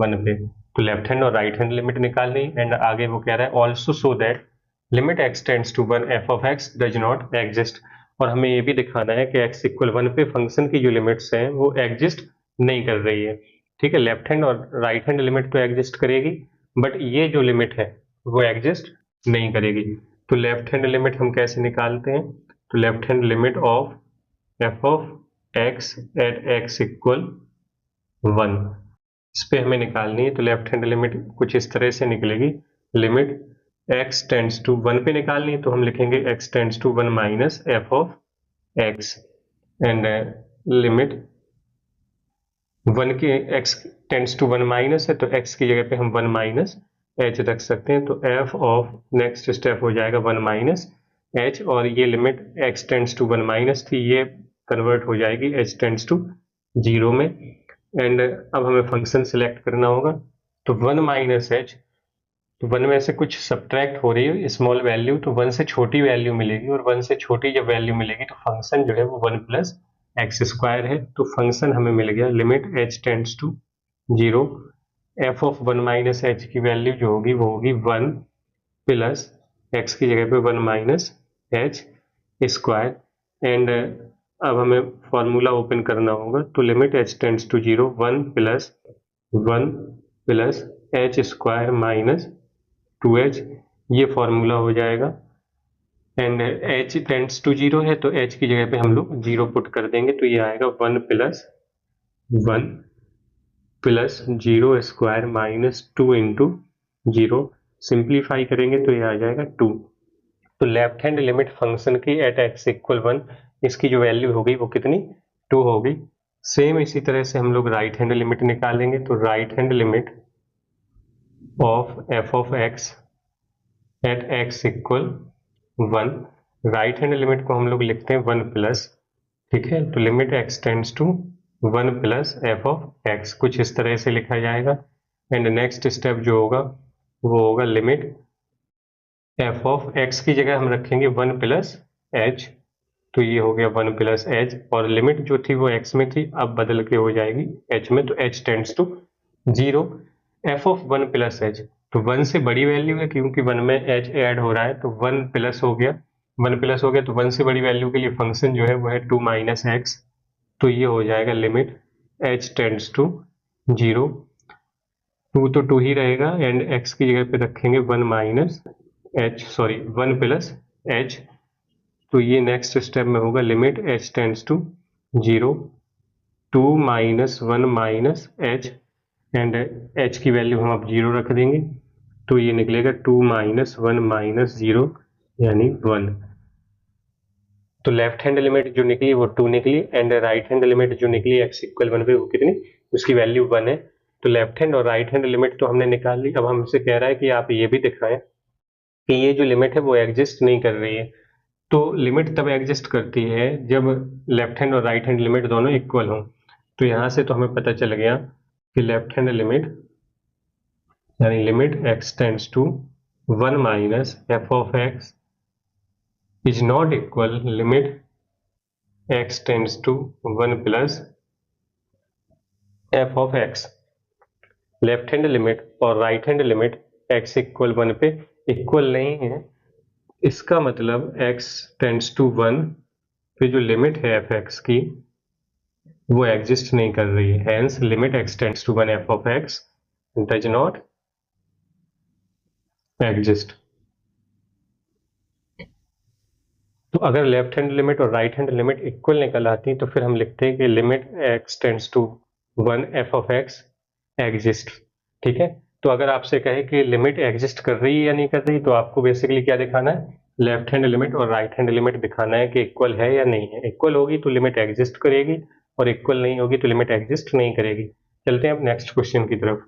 1 पे। तो लेफ्ट हैंड और राइट हैंड लिमिट निकालनी, एंड आगे वो कह रहा है also so that limit x tends to 1 f of x does not exist. और हमें ये भी दिखाना है कि x इक्वल 1 पे फंक्शन की जो लिमिट्स हैं वो एग्जिस्ट नहीं कर रही है। ठीक है, लेफ्ट हैंड और राइट हैंड लिमिट तो एग्जिस्ट करेगी, बट ये जो लिमिट है वो एग्जिस्ट नहीं करेगी। तो लेफ्ट हैंड लिमिट हम कैसे निकालते हैं, तो left hand limit of f of x at x equal 1, इस पे हमें निकालनी है। तो लेफ्ट हैंड लिमिट कुछ इस तरह से निकलेगी, लिमिट x टेंड्स टू 1 पे निकालनी है तो हम लिखेंगे x tends to 1 minus f of x, and limit 1 के x टेंड्स टू 1 माइनस है तो x की जगह पे हम 1 माइनस h रख सकते हैं। तो f ऑफ नेक्स्ट स्टेप हो जाएगा 1 माइनस h, और ये limit x tends to 1 minus थी, ये कन्वर्ट हो जाएगी h टेंड्स टू 0 में। एंड अब हमें फंक्शन सिलेक्ट करना होगा, तो 1 माइनस h, तो 1 में से कुछ सब्ट्रैक्ट हो रही है स्मॉल वैल्यू, तो 1 से छोटी वैल्यू मिलेगी, और 1 से छोटी जब वैल्यू मिलेगी तो फंक्शन जो है वो 1 प्लस एक्स स्क्वायर है। तो फंक्शन हमें मिल गया limit h tends to 0, f of 1 minus h की वैल्यू जो होगी वो होगी 1 प्लस x की जगह पे 1 माइनस h स्क्वायर, एंड अब हमें फॉर्मूला ओपन करना होगा, तो limit h tends to zero, 1 plus h square minus 2h, ये फॉर्मूला हो जाएगा। And h tends to zero है तो h की जगह पे हम लोग जीरो पुट कर देंगे, तो ये आएगा 1 plus zero square minus 2 into 0। Simplify करेंगे तो ये आ जाएगा 2। तो लेफ्ट हैंड लिमिट फंक्शन की एट एक्स इक्वल 1, इसकी जो वैल्यू होगी वो कितनी, 2 होगी। सेम इसी तरह से हम लोग राइट हैंड लिमिट निकालेंगे, तो right hand limit of f of x at x equal 1, right hand limit को हम लोग लिखते हैं 1 प्लस, ठीक है, तो limit x tends to 1 plus F of x, कुछ इस तरह से लिखा जाएगा। एंड नेक्स्ट स्टेप जो होगा वो होगा लिमिट एफ ऑफ एक्स की जगह हम रखेंगे 1 प्लस एच, तो ये हो गया 1 प्लस एच, और लिमिट जो थी वो एक्स में थी, अब बदल के हो जाएगी एच में, तो h tends to 0। F of 1 plus h, तो 1 से बड़ी वैल्यू है क्योंकि 1 में एच ऐड हो रहा है, तो 1 प्लस हो गया, 1 प्लस हो गया, तो 1 से बड़ी वैल्यू के लिए फंक्शन जो है वो है 2 माइनस एक्स, तो ये हो जाएगा लिमिट एच टेंड्स टू 0। 2 तो 2 ही रहेगा, एंड एक्स की जगह पे रखेंगे 1 प्लस एच, तो ये नेक्स्ट स्टेप में होगा limit h tends to 0, 2 - 1 - h, and h की वैल्यू हम अब 0 रख देंगे, तो ये निकलेगा 2 - 1 - 0 यानी 1। तो लेफ्ट हैंड लिमिट जो निकली वो 2 निकली, एंड राइट हैंड लिमिट जो निकली एक्स इक्वल 1 पे वो कितनी, उसकी वैल्यू 1 है। तो लेफ्ट हैंड और राइट हैंड लिमिट तो हमने निकाल ली, अब हमसे कह रहा है कि आप ये भी दिखाएं कि ये जो लिमिट है वो एग्जिस्ट नहीं कर रही है। तो लिमिट तब एग्जिस्ट करती है जब लेफ्ट हैंड और राइट हैंड लिमिट दोनों इक्वल हों। तो यहाँ से तो हमें पता चल गया कि लेफ्ट हैंड लिमिट यानी limit x tends to 1 minus F of x is not equal limit x tends to 1 plus F of x. Left hand limit और right hand limit x equal 1 पे इक्वल नहीं है, इसका मतलब x tends to 1 पे जो limit है F x की वो एग्जिस्ट नहीं कर रही है, hence limit x tends to 1 F of x does not exist. तो अगर लेफ्ट हैंड लिमिट और राइट हैंड लिमिट इक्वल निकल आती तो फिर हम लिखते हैं कि limit x tends to 1 F of x exist, ठीक है। तो अगर आपसे कहे कि लिमिट एग्जिस्ट कर रही है या नहीं कर रही, तो आपको बेसिकली क्या दिखाना है, लेफ्ट हैंड लिमिट और राइट हैंड लिमिट दिखाना है कि इक्वल है या नहीं है। इक्वल होगी तो लिमिट एग्जिस्ट करेगी, और इक्वल नहीं होगी तो लिमिट एग्जिस्ट नहीं करेगी। चलते हैं अब नेक्स्ट क्वेश्चन की तरफ।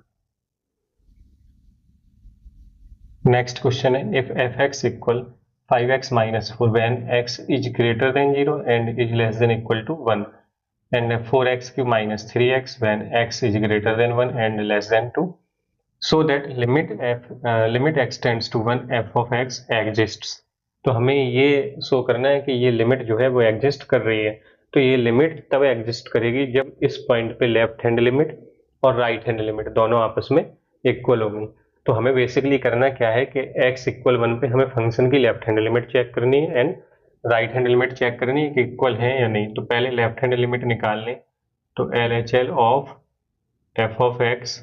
नेक्स्ट क्वेश्चन है, if f x equal 5x minus 4 when x is greater than 0 and is less than equal to 1, and 4x cube minus 3x when x is greater than 1 and less than 2, so that limit x tends to 1 f of x exists। तो हमें ये show करना है कि ये limit जो है वो एग्जिस्ट कर रही है। तो ये लिमिट तब एग्जिस्ट करेगी जब इस पॉइंट पे लेफ्ट हैंड लिमिट और राइट हैंड लिमिट दोनों आपस में इक्वल होंगी। तो हमें बेसिकली करना क्या है कि x इक्वल 1 पे हमें फंक्शन की लेफ्ट हैंड लिमिट चेक करनी है and right hand limit check करनी है कि इक्वल है या नहीं। तो पहले लेफ्ट हैंड लिमिट निकाल लें, तो LHL of f of x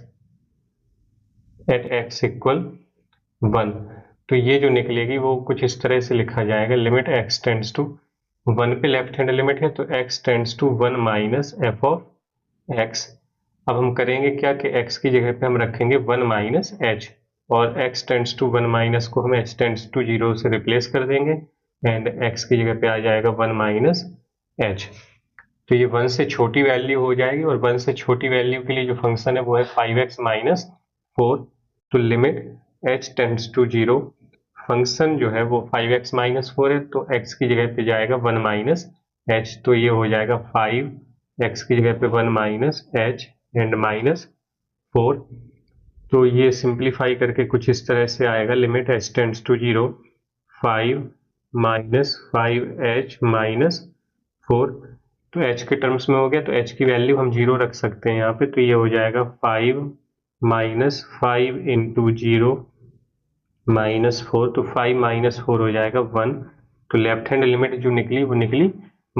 at x equal 1, तो ये जो निकलेगी वो कुछ इस तरह से लिखा जाएगा, लिमिट x टेंड्स टू 1 पे लेफ्ट हैंड लिमिट है तो x tends to 1 minus F of x। अब हम करेंगे क्या कि x की जगह पे हम रखेंगे 1 माइनस एच, और x टेंड्स टू 1 माइनस को हम h टेंड्स टू 0 से रिप्लेस कर देंगे, एंड x की जगह पे आ जाएगा 1 माइनस एच। तो ये 1 से छोटी वैल्यू हो जाएगी, और 1 से छोटी वैल्यू के लिए जो फंक्शन है वो है 5x माइनस 4। तो limit h tends to 0, function जो है वो 5x माइनस 4 है, तो x की जगह पे जाएगा 1 माइनस एच, तो ये हो जाएगा 5x की जगह पे 1 माइनस एच एंड माइनस 4। तो ये सिंप्लीफाई करके कुछ इस तरह से आएगा, limit h tends to 0 5 minus 5h minus 4। तो h के टर्म्स में हो गया, तो h की वैल्यू हम 0 रख सकते हैं यहाँ पे, तो ये हो जाएगा 5 माइनस 5 इंटू 0 माइनस 4, तो 5 माइनस 4 हो जाएगा 1। तो लेफ्ट हैंड लिमिट जो निकली वो निकली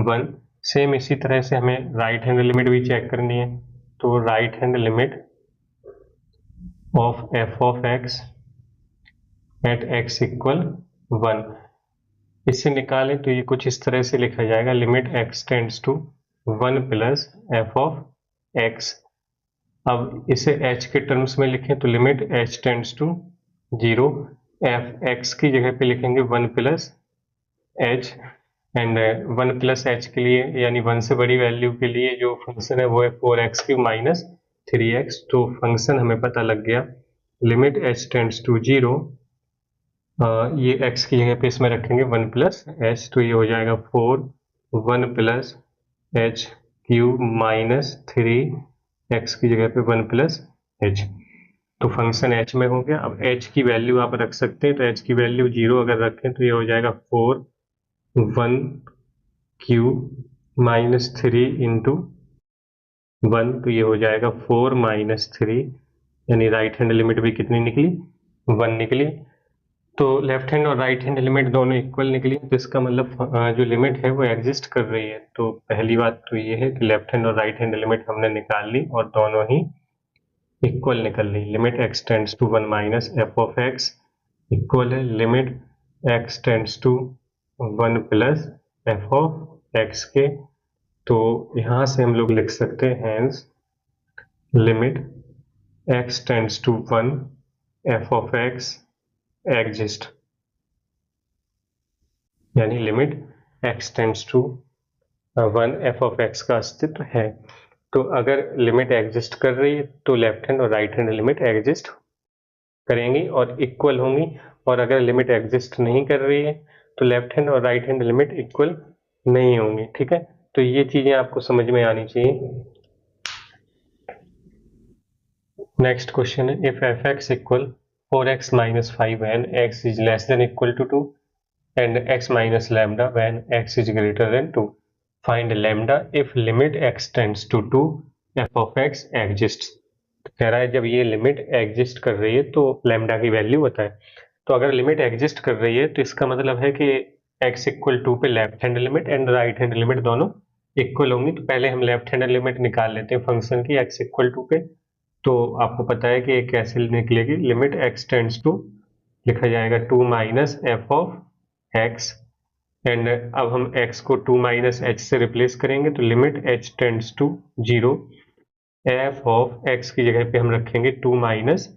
1। सेम इसी तरह से हमें राइट हैंड लिमिट भी चेक करनी है। तो right hand limit of f of x at x equal 1, इससे निकालें तो ये कुछ इस तरह से लिखा जाएगा, limit x tends to 1 plus F of x. अब इसे h के टर्म्स में लिखें तो limit h tends to 0, f x की जगह पे लिखेंगे 1 plus h, and 1 plus h के लिए यानी 1 से बड़ी वैल्यू के लिए जो फंक्शन है वो है 4x³ माइनस 3x। तो फंक्शन हमें पता लग गया, लिमिट h टेंड्स टू 0, ये x की जगह पे इसमें रखेंगे 1 प्लस h, तो ये हो जाएगा 4 1 प्लस h³ माइनस 3x की जगह पे 1 प्लस h। तो फंक्शन h में हो गया। अब h की वैल्यू आप रख सकते हैं, तो h की वैल्यू 0 अगर रखें तो ये हो जाएगा 4 1³ माइनस 3 इंटू 1, तो ये हो जाएगा 4 माइनस 3, यानी राइट हैंड लिमिट भी कितनी निकली, 1 निकली। तो लेफ्ट हैंड और राइट हैंड लिमिट दोनों इक्वल निकली, तो इसका मतलब जो लिमिट है वो एग्जिस्ट कर रही है। तो पहली बात तो ये है कि लेफ्ट हैंड और राइट हैंड लिमिट हमने निकाल ली और दोनों ही इक्वल निकल ली। Limit x tends to 1 minus F of x equal है limit x tends to 1 plus F of x के। तो यहां से हम लोग लिख सकते हैं hence limit x tends to 1 F of x exist, यानी limit x tends to 1 F of x का अस्तित्व है। तो अगर लिमिट एग्जिस्ट कर रही है तो लेफ्ट हैंड और राइट हैंड लिमिट एग्जिस्ट करेंगी और इक्वल होंगी, और अगर लिमिट एग्जिस्ट नहीं कर रही है तो लेफ्ट हैंड और राइट हैंड लिमिट इक्वल नहीं होंगी। ठीक है, तो ये चीजें आपको समझ में आनी चाहिए। नेक्स्ट क्वेश्चन है, if f x equal 4x minus 5 and x is less than equal to 2 and x minus lambda when x is greater than 2, find lambda if limit x tends to 2 f of x exist. कह रहा है जब ये limit exist कर रही है तो lambda की वैल्यू बताए। तो अगर लिमिट एग्जिस्ट कर रही है तो इसका मतलब है कि x इक्वल 2 पे left hand limit and right hand limit दोनों इक्वल होंगी। तो पहले हम लेफ्ट हैंड लिमिट निकाल लेते हैं फंक्शन की x इक्वल 2 पे। तो आपको पता है कि ये कैसे निकलेगी, लिमिट x टेंड्स टू लिखा जाएगा 2 minus F of x, and अब हम x को 2 माइनस एच से रिप्लेस करेंगे तो limit h tends to 0, f of x की जगह पे हम रखेंगे 2 minus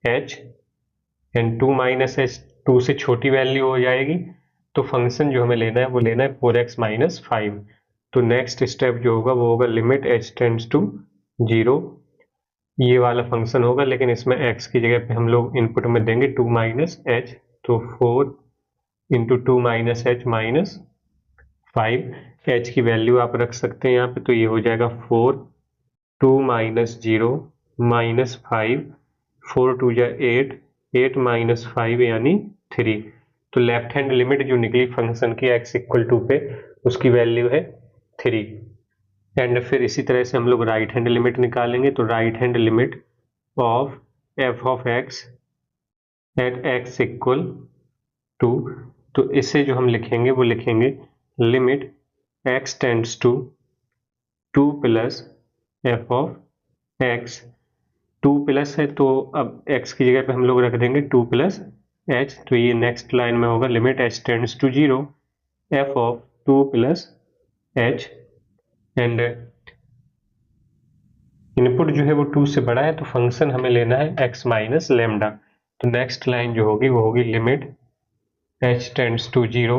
h, and 2 minus h 2 से छोटी वैल्यू हो जाएगी। तो फंक्शन जो हमें लेना है वो लेना है 4x माइनस 5। तो नेक्स्ट स्टेप जो होगा वो होगा लिमिट h टेंड्स टू 0, ये वाला फंक्शन होगा, लेकिन इसमें x की जगह पे हम लोग इनपुट में देंगे 2 माइनस एच, तो 4 into 2 minus H minus 5, h की वैल्यू आप रख सकते हैं यहाँ पे, तो ये हो जाएगा 4 2 माइनस 0 माइनस 5, 4 2 जा 8, 8 माइनस 5 यानी 3। तो लेफ्ट हैंड लिमिट जो निकली फंक्शन की x इक्वल 2 पे उसकी वैल्यू है 3। एंड फिर इसी तरह से हम लोग राइट हैंड लिमिट निकालेंगे। तो right hand limit of f of x at x equal 2, तो इसे जो हम लिखेंगे वो लिखेंगे limit x tends to 2 plus F of x. 2 plus है तो अब x की जगह पे हम लोग रख देंगे 2 प्लस एच, तो ये नेक्स्ट लाइन में होगा limit h tends to 0 f of 2 plus h, and input जो है वो 2 से बड़ा है तो फंक्शन हमें लेना है x माइनस लैम्डा। तो नेक्स्ट लाइन जो होगी वो होगी लिमिट h टेंड्स टू 0,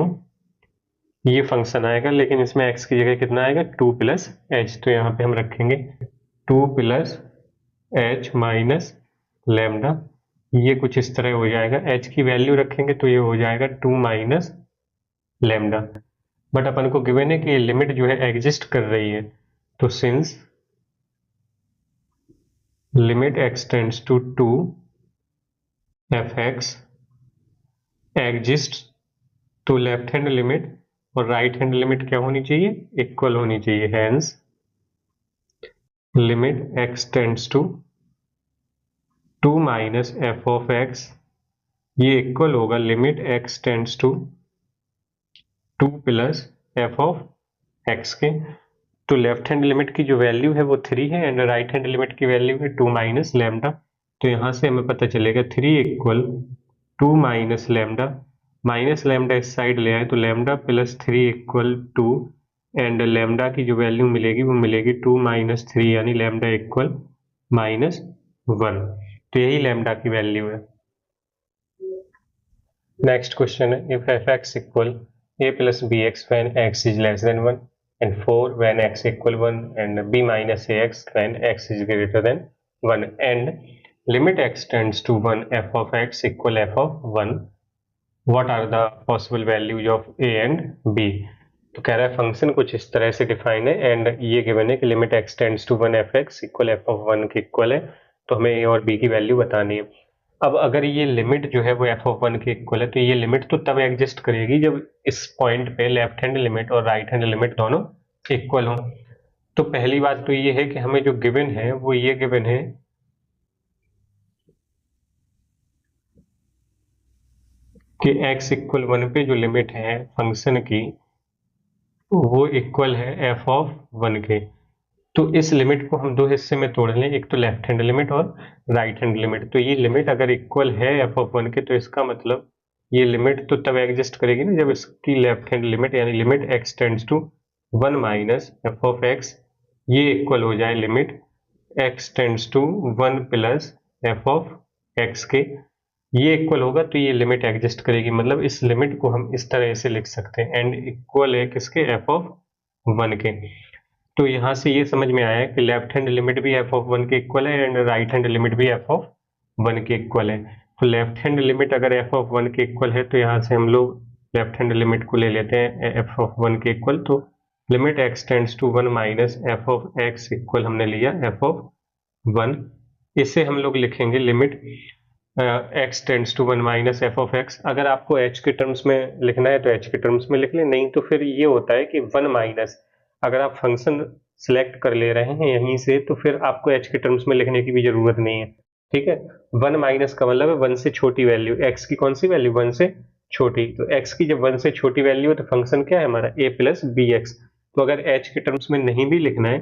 ये फंक्शन आएगा लेकिन इसमें x की जगह कितना आएगा 2 प्लस एच, तो यहाँ पे हम रखेंगे 2 प्लस एच माइनस लैम्डा, ये कुछ इस तरह हो जाएगा। h की वैल्यू रखेंगे तो ये हो जाएगा 2 माइनस लैम्डा, बट अपन को गिवन है कि लिमिट जो है एग्जिस्ट कर रही है, तो since limit x tends to 2 f x exist, तो लेफ्ट हैंड लिमिट और राइट हैंड लिमिट क्या होनी चाहिए, इक्वल होनी चाहिए। Hence limit x tends to 2 minus F of x, ये इक्वल होगा limit x tends to 2 plus F of x के। तो लेफ्ट हैंड लिमिट की जो वैल्यू है वो 3 है एंड राइट हैंड लिमिट की वैल्यू है 2 माइनस लैम्डा। तो यहाँ से हमें पता चलेगा 3 equal 2 minus lambda, minus lambda इस साइड ले आए तो lambda plus 3 equal 2 and lambda की जो वैल्यू मिलेगी वो मिलेगी 2 माइनस 3 यानी लैम्डा इक्वल -1। तो यही लैम्डा की वैल्यू है। नेक्स्ट क्वेश्चन है if f x equal a plus b x when x is less than 1 and 4 when x equal 1 and b minus a x when x is greater than 1 and limit x tends to 1 F of x equal f of 1, what are the possible values of a and b. तो कह रहा है function कुछ इस तरह से define है and ये गिवन है कि limit x tends to 1 f x equal f of 1 के इक्वल है। तो हमें ए और बी की वैल्यू बतानी है। अब अगर ये लिमिट जो है वो एफ ऑफ 1 के इक्वल है तो ये लिमिट तो तब एग्जिस्ट करेगी जब इस पॉइंट पे लेफ्ट हैंड लिमिट और राइट हैंड लिमिट दोनों इक्वल हो। तो पहली बात तो ये है कि हमें जो गिवन है वो ये गिवन है कि x इक्वल 1 पे जो लिमिट है फंक्शन की वो इक्वल है एफ ऑफ 1 के। तो इस लिमिट को हम दो हिस्से में तोड़ लें, एक तो लेफ्ट हैंड लिमिट और राइट हैंड लिमिट। तो ये लिमिट अगर इक्वल है एफ ऑफ 1 के तो इसका मतलब ये लिमिट तो तब एग्जिस्ट करेगी ना जब इसकी लेफ्ट हैंड लिमिट यानी limit x tends to 1 minus F of x ये इक्वल हो जाए limit x tends to 1 plus F of x के। ये इक्वल होगा तो ये लिमिट एग्जिस्ट करेगी, मतलब इस लिमिट को हम इस तरह से लिख सकते हैं एंड इक्वल है किसके एफ ऑफ 1 के। तो यहाँ से ये समझ में आया कि लेफ्ट हैंड लिमिट भी एफ ऑफ 1 के इक्वल है एंड राइट हैंड लिमिट भी एफ ऑफ 1 के इक्वल है। तो लेफ्ट हैंड लिमिट अगर एफ ऑफ 1 के इक्वल है तो यहाँ से हम लोग लेफ्ट हैंड लिमिट को ले लेते हैं एफ ऑफ 1 के इक्वल। तो limit x tends to 1 minus F of x equal हमने लिया एफ ऑफ 1। इसे हम लोग लिखेंगे limit x tends to 1 minus F of x. अगर आपको एच के टर्म्स में लिखना है तो एच के टर्म्स में लिख लें, नहीं तो फिर ये होता है कि 1 माइनस, अगर आप फंक्शन सिलेक्ट कर ले रहे हैं यहीं से तो फिर आपको एच के टर्म्स में लिखने की भी जरूरत नहीं है। ठीक है, 1 माइनस का मतलब है 1 से छोटी वैल्यू, एक्स की कौन सी वैल्यू 1 से छोटी। तो एक्स की जब 1 से छोटी वैल्यू है तो फंक्शन क्या है हमारा ए प्लस बी एक्स। तो अगर एच के टर्म्स में नहीं भी लिखना है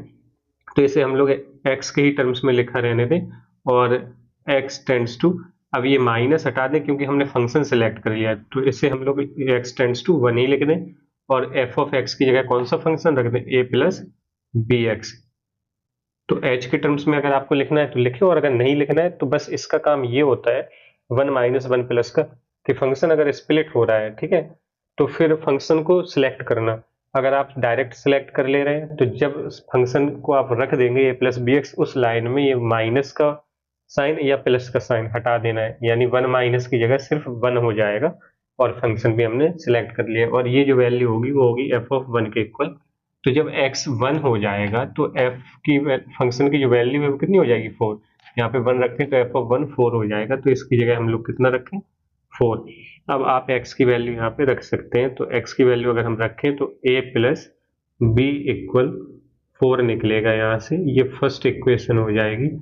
तो इसे हम लोग एक्स के ही टर्म्स में लिखा रहने दें और एक्स टेंड्स टू, अब ये माइनस हटा दें क्योंकि हमने फंक्शन सेलेक्ट कर लिया है तो इसे हम लोग एक्स टेंड्स टू 1 ही लिख दें और एफ ऑफ एक्स की जगह कौन सा फंक्शन रख दें ए प्लस बी एक्स। तो एच के टर्म्स में अगर आपको लिखना है तो लिखे और अगर नहीं लिखना है तो बस इसका काम ये होता है 1 माइनस 1 प्लस का कि फंक्शन अगर स्प्लिट हो रहा है, ठीक है, तो फिर फंक्शन को सिलेक्ट करना। अगर आप डायरेक्ट सिलेक्ट कर ले रहे हैं तो जब फंक्शन को आप रख देंगे ए प्लस बी एक्स उस लाइन में ये माइनस का साइन या प्लस का साइन हटा देना है, यानी 1 माइनस की जगह सिर्फ 1 हो जाएगा और फंक्शन भी हमने सिलेक्ट कर लिया और ये जो वैल्यू होगी वो होगी एफ ऑफ 1 के इक्वल। तो जब x 1 हो जाएगा तो f की फंक्शन की जो वैल्यू है वो कितनी हो जाएगी 4। यहाँ पे 1 रखें तो एफ ऑफ 1 4 हो जाएगा, तो इसकी जगह हम लोग कितना रखें 4। अब आप x की वैल्यू यहाँ पे रख सकते हैं, तो x की वैल्यू अगर हम रखें तो a प्लस बी इक्वल 4 निकलेगा यहाँ से, ये फर्स्ट इक्वेशन हो जाएगी।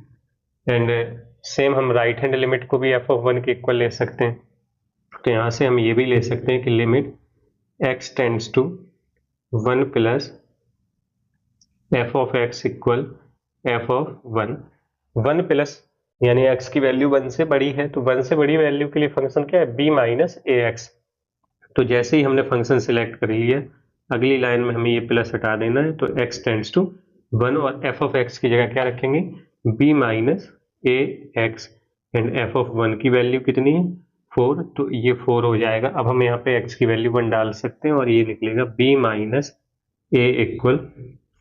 एंड सेम हम राइट हैंड लिमिट को भी एफ ऑफ 1 के इक्वल ले सकते हैं। तो यहाँ से हम ये भी ले सकते हैं कि limit x tends to 1 plus F of x equal f of 1। 1 plus यानी x की वैल्यू 1 से बड़ी है तो 1 से बड़ी वैल्यू के लिए फंक्शन क्या है b माइनस ए एक्स। तो जैसे ही हमने फंक्शन सिलेक्ट कर लिया अगली लाइन में हमें ये प्लस हटा देना है तो x टेंड्स टू 1 और एफ ऑफ एक्स की जगह क्या रखेंगे b minus a x and F of 1 की वैल्यू कितनी है 4, तो ये 4 हो जाएगा। अब हम यहाँ पे x की वैल्यू 1 डाल सकते हैं और ये निकलेगा b माइनस ए इक्वल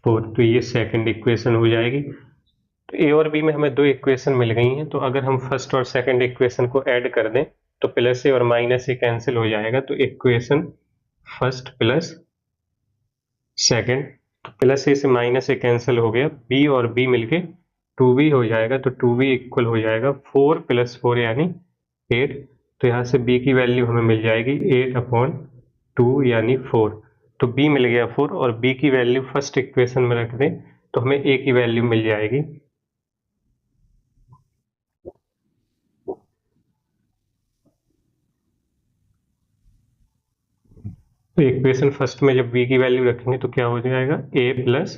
4। तो ये सेकंड इक्वेशन हो जाएगी। तो ए और बी में हमें दो इक्वेशन मिल गई हैं, तो अगर हम फर्स्ट और सेकंड इक्वेशन को ऐड कर दें तो प्लस ए और माइनस ए कैंसिल हो जाएगा, तो इक्वेशन फर्स्ट प्लस सेकंड, तो प्लस ए से माइनस ए कैंसिल हो गया, बी और बी मिलके 2b हो जाएगा, तो 2b इक्वल हो जाएगा 4 प्लस 4 यानी 8। तो यहाँ से b की वैल्यू हमें मिल जाएगी 8/2 यानी 4। तो b मिल गया 4 और b की वैल्यू फर्स्ट इक्वेशन में रख दें तो हमें a की वैल्यू मिल जाएगी तो इक्वेशन फर्स्ट में जब b की वैल्यू रखेंगे तो क्या हो जाएगा, a प्लस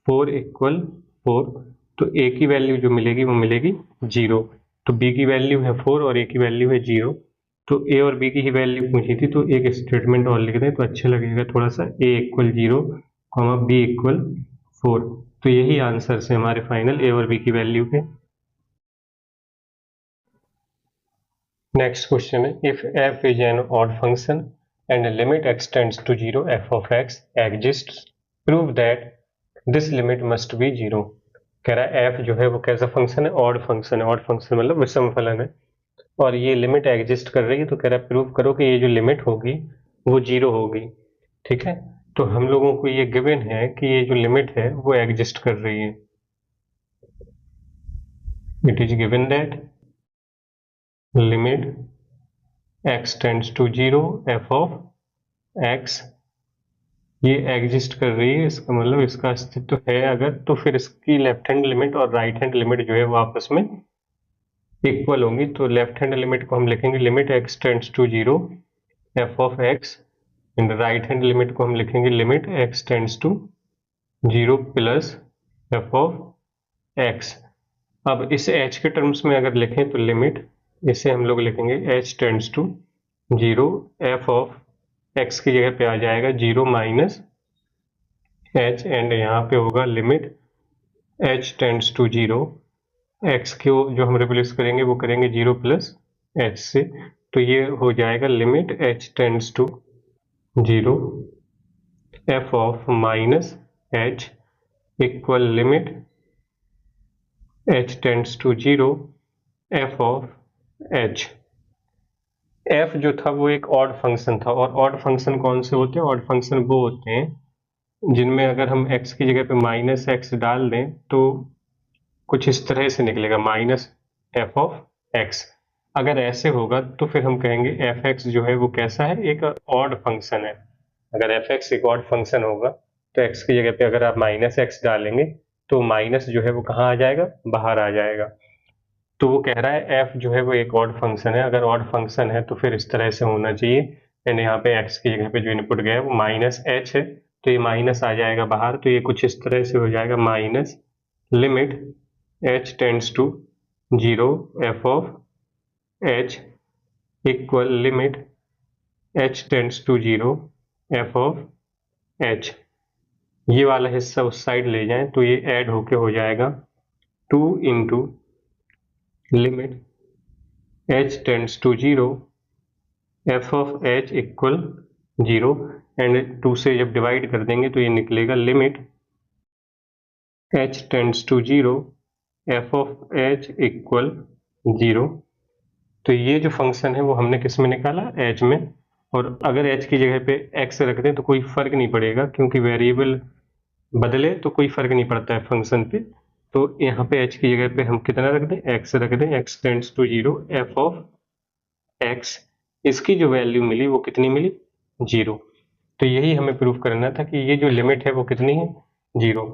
4 इक्वल 4। तो a की वैल्यू जो मिलेगी वो मिलेगी 0। तो b की वैल्यू है 4 और a की वैल्यू है 0। तो a और b की ही वैल्यू पूछी थी, तो एक स्टेटमेंट और लिख दें तो अच्छा लगेगा थोड़ा सा, a equal 0 comma b equal 4। तो यही आंसर है हमारे फाइनल a और b की वैल्यू के। नेक्स्ट क्वेश्चन है, if f is an odd function and limit extends to 0 f of x exists, prove that this limit must be 0। कह रहा है f जो है वो कैसा फंक्शन है, ऑड फंक्शन है। ऑड फंक्शन मतलब विषम फलन है और ये लिमिट एग्जिस्ट कर रही है, तो कह रहा है प्रूव करो कि ये जो लिमिट होगी वो 0 होगी। ठीक है, तो हम लोगों को ये गिवन है कि ये जो लिमिट है वो एग्जिस्ट कर रही है। It is given that limit x tends to 0 f of x, ये एग्जिस्ट कर रही है, इसका मतलब इसका अस्तित्व है अगर, तो फिर इसकी लेफ्ट हैंड लिमिट और राइट हैंड लिमिट जो है वो आपस में इक्वल होंगी। तो लेफ्ट हैंड लिमिट को हम लिखेंगे limit x tends to 0 f of x, and right hand limit को हम लिखेंगे limit x tends to 0 plus f of x। अब इस h के टर्म्स में अगर लिखें तो लिमिट, इसे हम लोग लिखेंगे h tends to 0 f of x की जगह पे आ जाएगा 0 माइनस h, एंड यहाँ पे होगा limit h tends to 0, x को जो हम रिप्लेस करेंगे वो करेंगे 0 प्लस h से, तो ये हो जाएगा limit h tends to 0 f of minus h equal limit h tends to 0 f of h। f जो था वो एक ऑड फंक्शन था, और ऑड फंक्शन कौन से होते हैं, ऑड फंक्शन वो होते हैं जिनमें अगर हम x की जगह पे माइनस एक्स डाल दें तो कुछ इस तरह से निकलेगा माइनस एफ ऑफ एक्स। अगर ऐसे होगा तो फिर हम कहेंगे एफ एक्स जो है वो कैसा है, एक ऑड फंक्शन है। अगर एफ एक्स एक ऑड फंक्शन होगा तो एक्स की जगह पे अगर आप माइनस एक्स डालेंगे तो माइनस जो है वो कहाँ आ जाएगा, बाहर आ जाएगा। तो वो कह रहा है एफ जो है वो एक ऑड फंक्शन है, अगर ऑड फंक्शन है तो फिर इस तरह से होना चाहिए। एंड यहाँ पे एक्स की जगह पे जो इनपुट गया है वो माइनस एच है, तो ये माइनस आ जाएगा बाहर, तो ये कुछ इस तरह से हो जाएगा minus limit h tends to 0 f of h equal limit h tends to 0 f of h। ये वाला हिस्सा उस साइड ले जाएं तो ये ऐड होके हो जाएगा 2 into limit h tends to 0 f of h equal 0, and 2 से जब डिवाइड कर देंगे तो ये निकलेगा limit h tends to 0 f of h equal 0। तो ये जो फंक्शन है वो हमने किस में निकाला, h में। और अगर h की जगह पे x रख दें तो कोई फर्क नहीं पड़ेगा, क्योंकि वेरिएबल बदले तो कोई फर्क नहीं पड़ता है फंक्शन पे। तो यहाँ पे h की जगह पे हम कितना रख दें, x रख दें, x tends to 0 f of x, इसकी जो वैल्यू मिली वो कितनी मिली, 0। तो यही हमें प्रूफ करना था कि ये जो लिमिट है वो कितनी है, 0।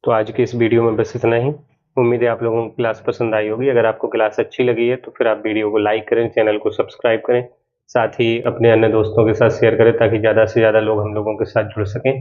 तो आज की इस वीडियो में बस इतना ही। उम्मीद है आप लोगों को क्लास पसंद आई होगी। अगर आपको क्लास अच्छी लगी है तो फिर आप वीडियो को लाइक करें, चैनल को सब्सक्राइब करें, साथ ही अपने अन्य दोस्तों के साथ शेयर करें ताकि ज़्यादा से ज़्यादा लोग हम लोगों के साथ जुड़ सकें।